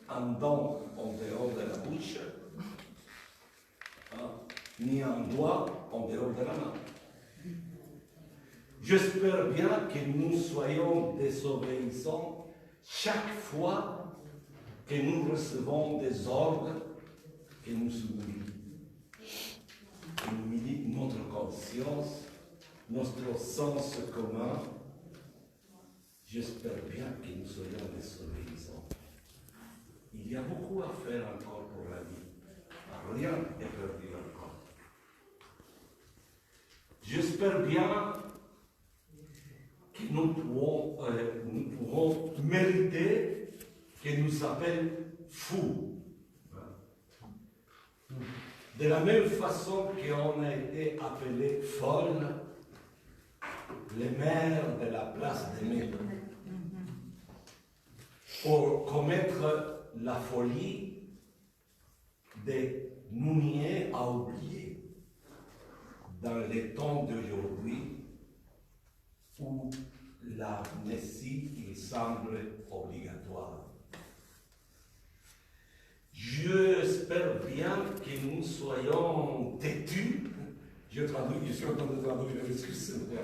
un don en dehors de la bouche, ni un doigt en dehors de la main. J'espère bien que nous soyons désobéissants chaque fois que nous recevons des ordres que nous humilient notre conscience, notre sens commun. J'espère bien que nous soyons désobéissants. Il y a beaucoup à faire encore pour la vie. Rien n'est perdu encore. J'espère bien que nous pourrons mériter que nous appellent fous. De la même façon qu'on a été appelé folle, les mères de la place d'Aimé, pour commettre la folie de nous nier à oublier dans les temps d'aujourd'hui où l'amnésie il semble obligatoire. J'espère bien que nous soyons têtus. Je suis en train de traduire, excusez-moi.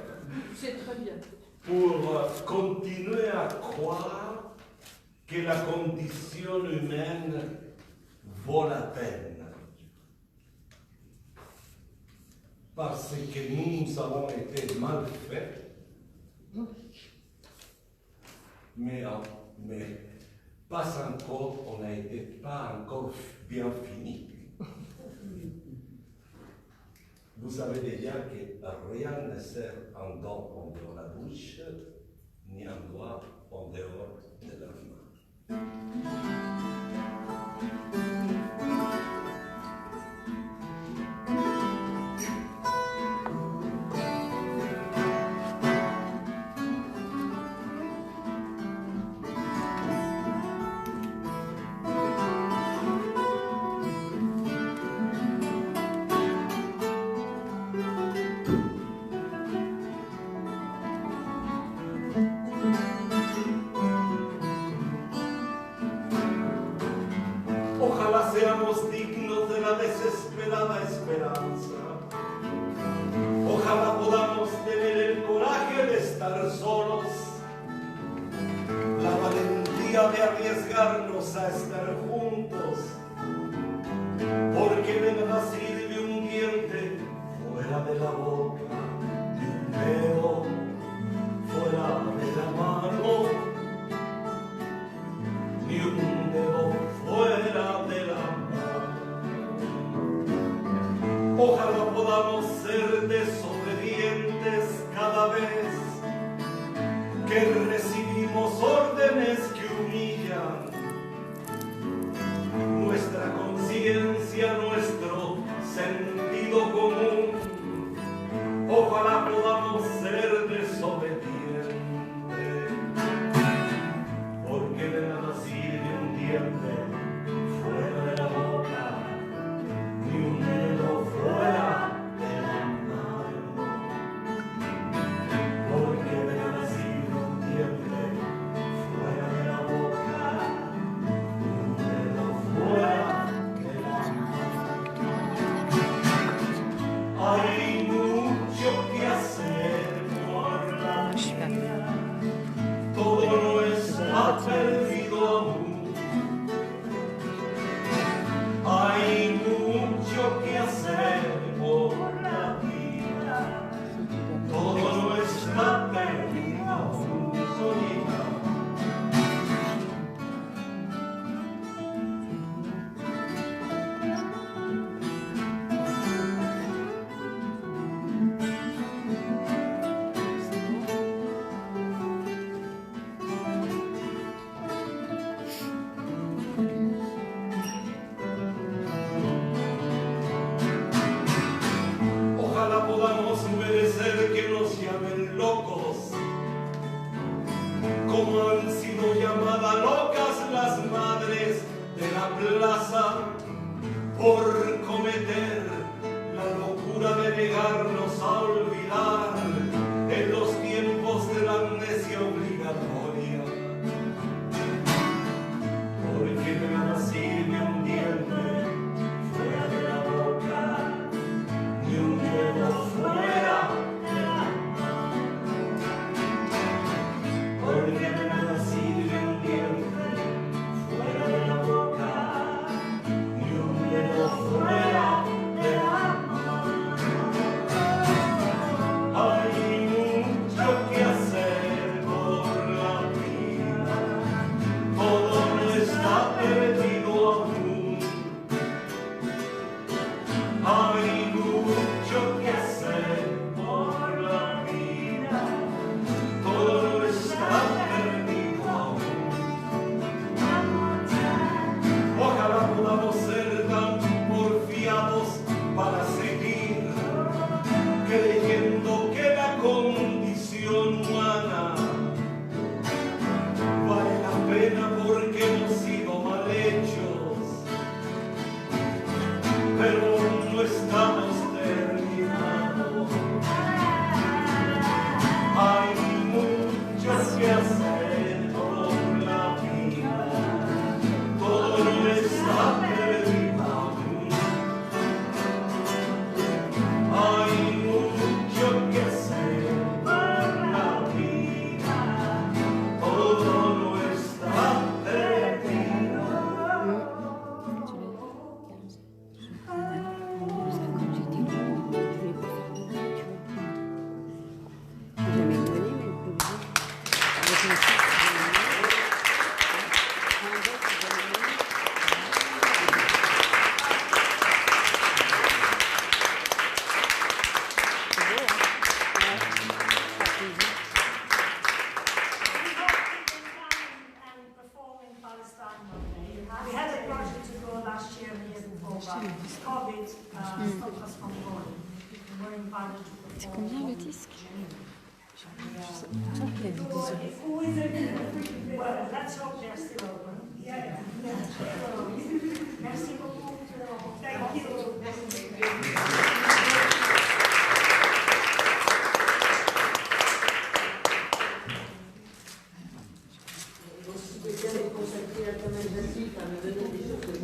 C'est très bien.
Pour continuer à croire que la condition humaine vaut la peine. Parce que nous avons été mal faits, mais pas encore, on n'a été pas encore bien fini. Vous savez déjà que rien ne sert un don en dehors de la bouche, ni un doigt en dehors de la main. Ojalá seamos dignos de la desesperada esperanza. Ojalá podamos tener el coraje de estar solos, la valentía de arriesgarnos a estar juntos, porque de nada sirve un diente fuera de la boca, de un dedo fuera de la mano, ni un dedo fuera de la mano. Ojalá podamos ser desobedientes cada vez que recibimos órdenes que humillan nuestra conciencia, nuestro sentido común. Ojalá podamos ser desobedientes, porque de nada sirve un diente fuera de la boca, ni un dedo fuera de la mano, porque de nada sirve un diente fuera de la boca, ni un dedo fuera de la mano. Hay mucho que hacer por la vida, todo no está perdido aún. por cometer la locura de negarnos a olvidar en los tiempos de la amnesia obligatoria. Porque de nada sirve un diente fuera de la boca, ni un dedo fuera de la mano. Porque de nada sirve un diente fuera de la boca, ni un dedo fuera de la mano. Hay mucho que hacer por la vida, todo no está perdido aún. Hay mucho que hacer por la vida, todo no está perdido aún. Ojalá podamos ser tan porfiados para seguir creyendo que la condición humana vale la pena porque hemos sido mal hechos, pero no estamos terminados. Hay mucho que hacer por la vida, todo no está perdido aún. Hay mucho que hacer por la vida, todo no está perdido.
And perform in Palestine one day. We had a project to go last year and the year before, but COVID stopped us from going. We're invited to perform.
C'est combien le disque?
Who is it? Well, let's hope they're still open. Yeah. Merci beaucoup. Thank you.
Si quelqu'un est consacré à Kamel Jati, à me donner des choses de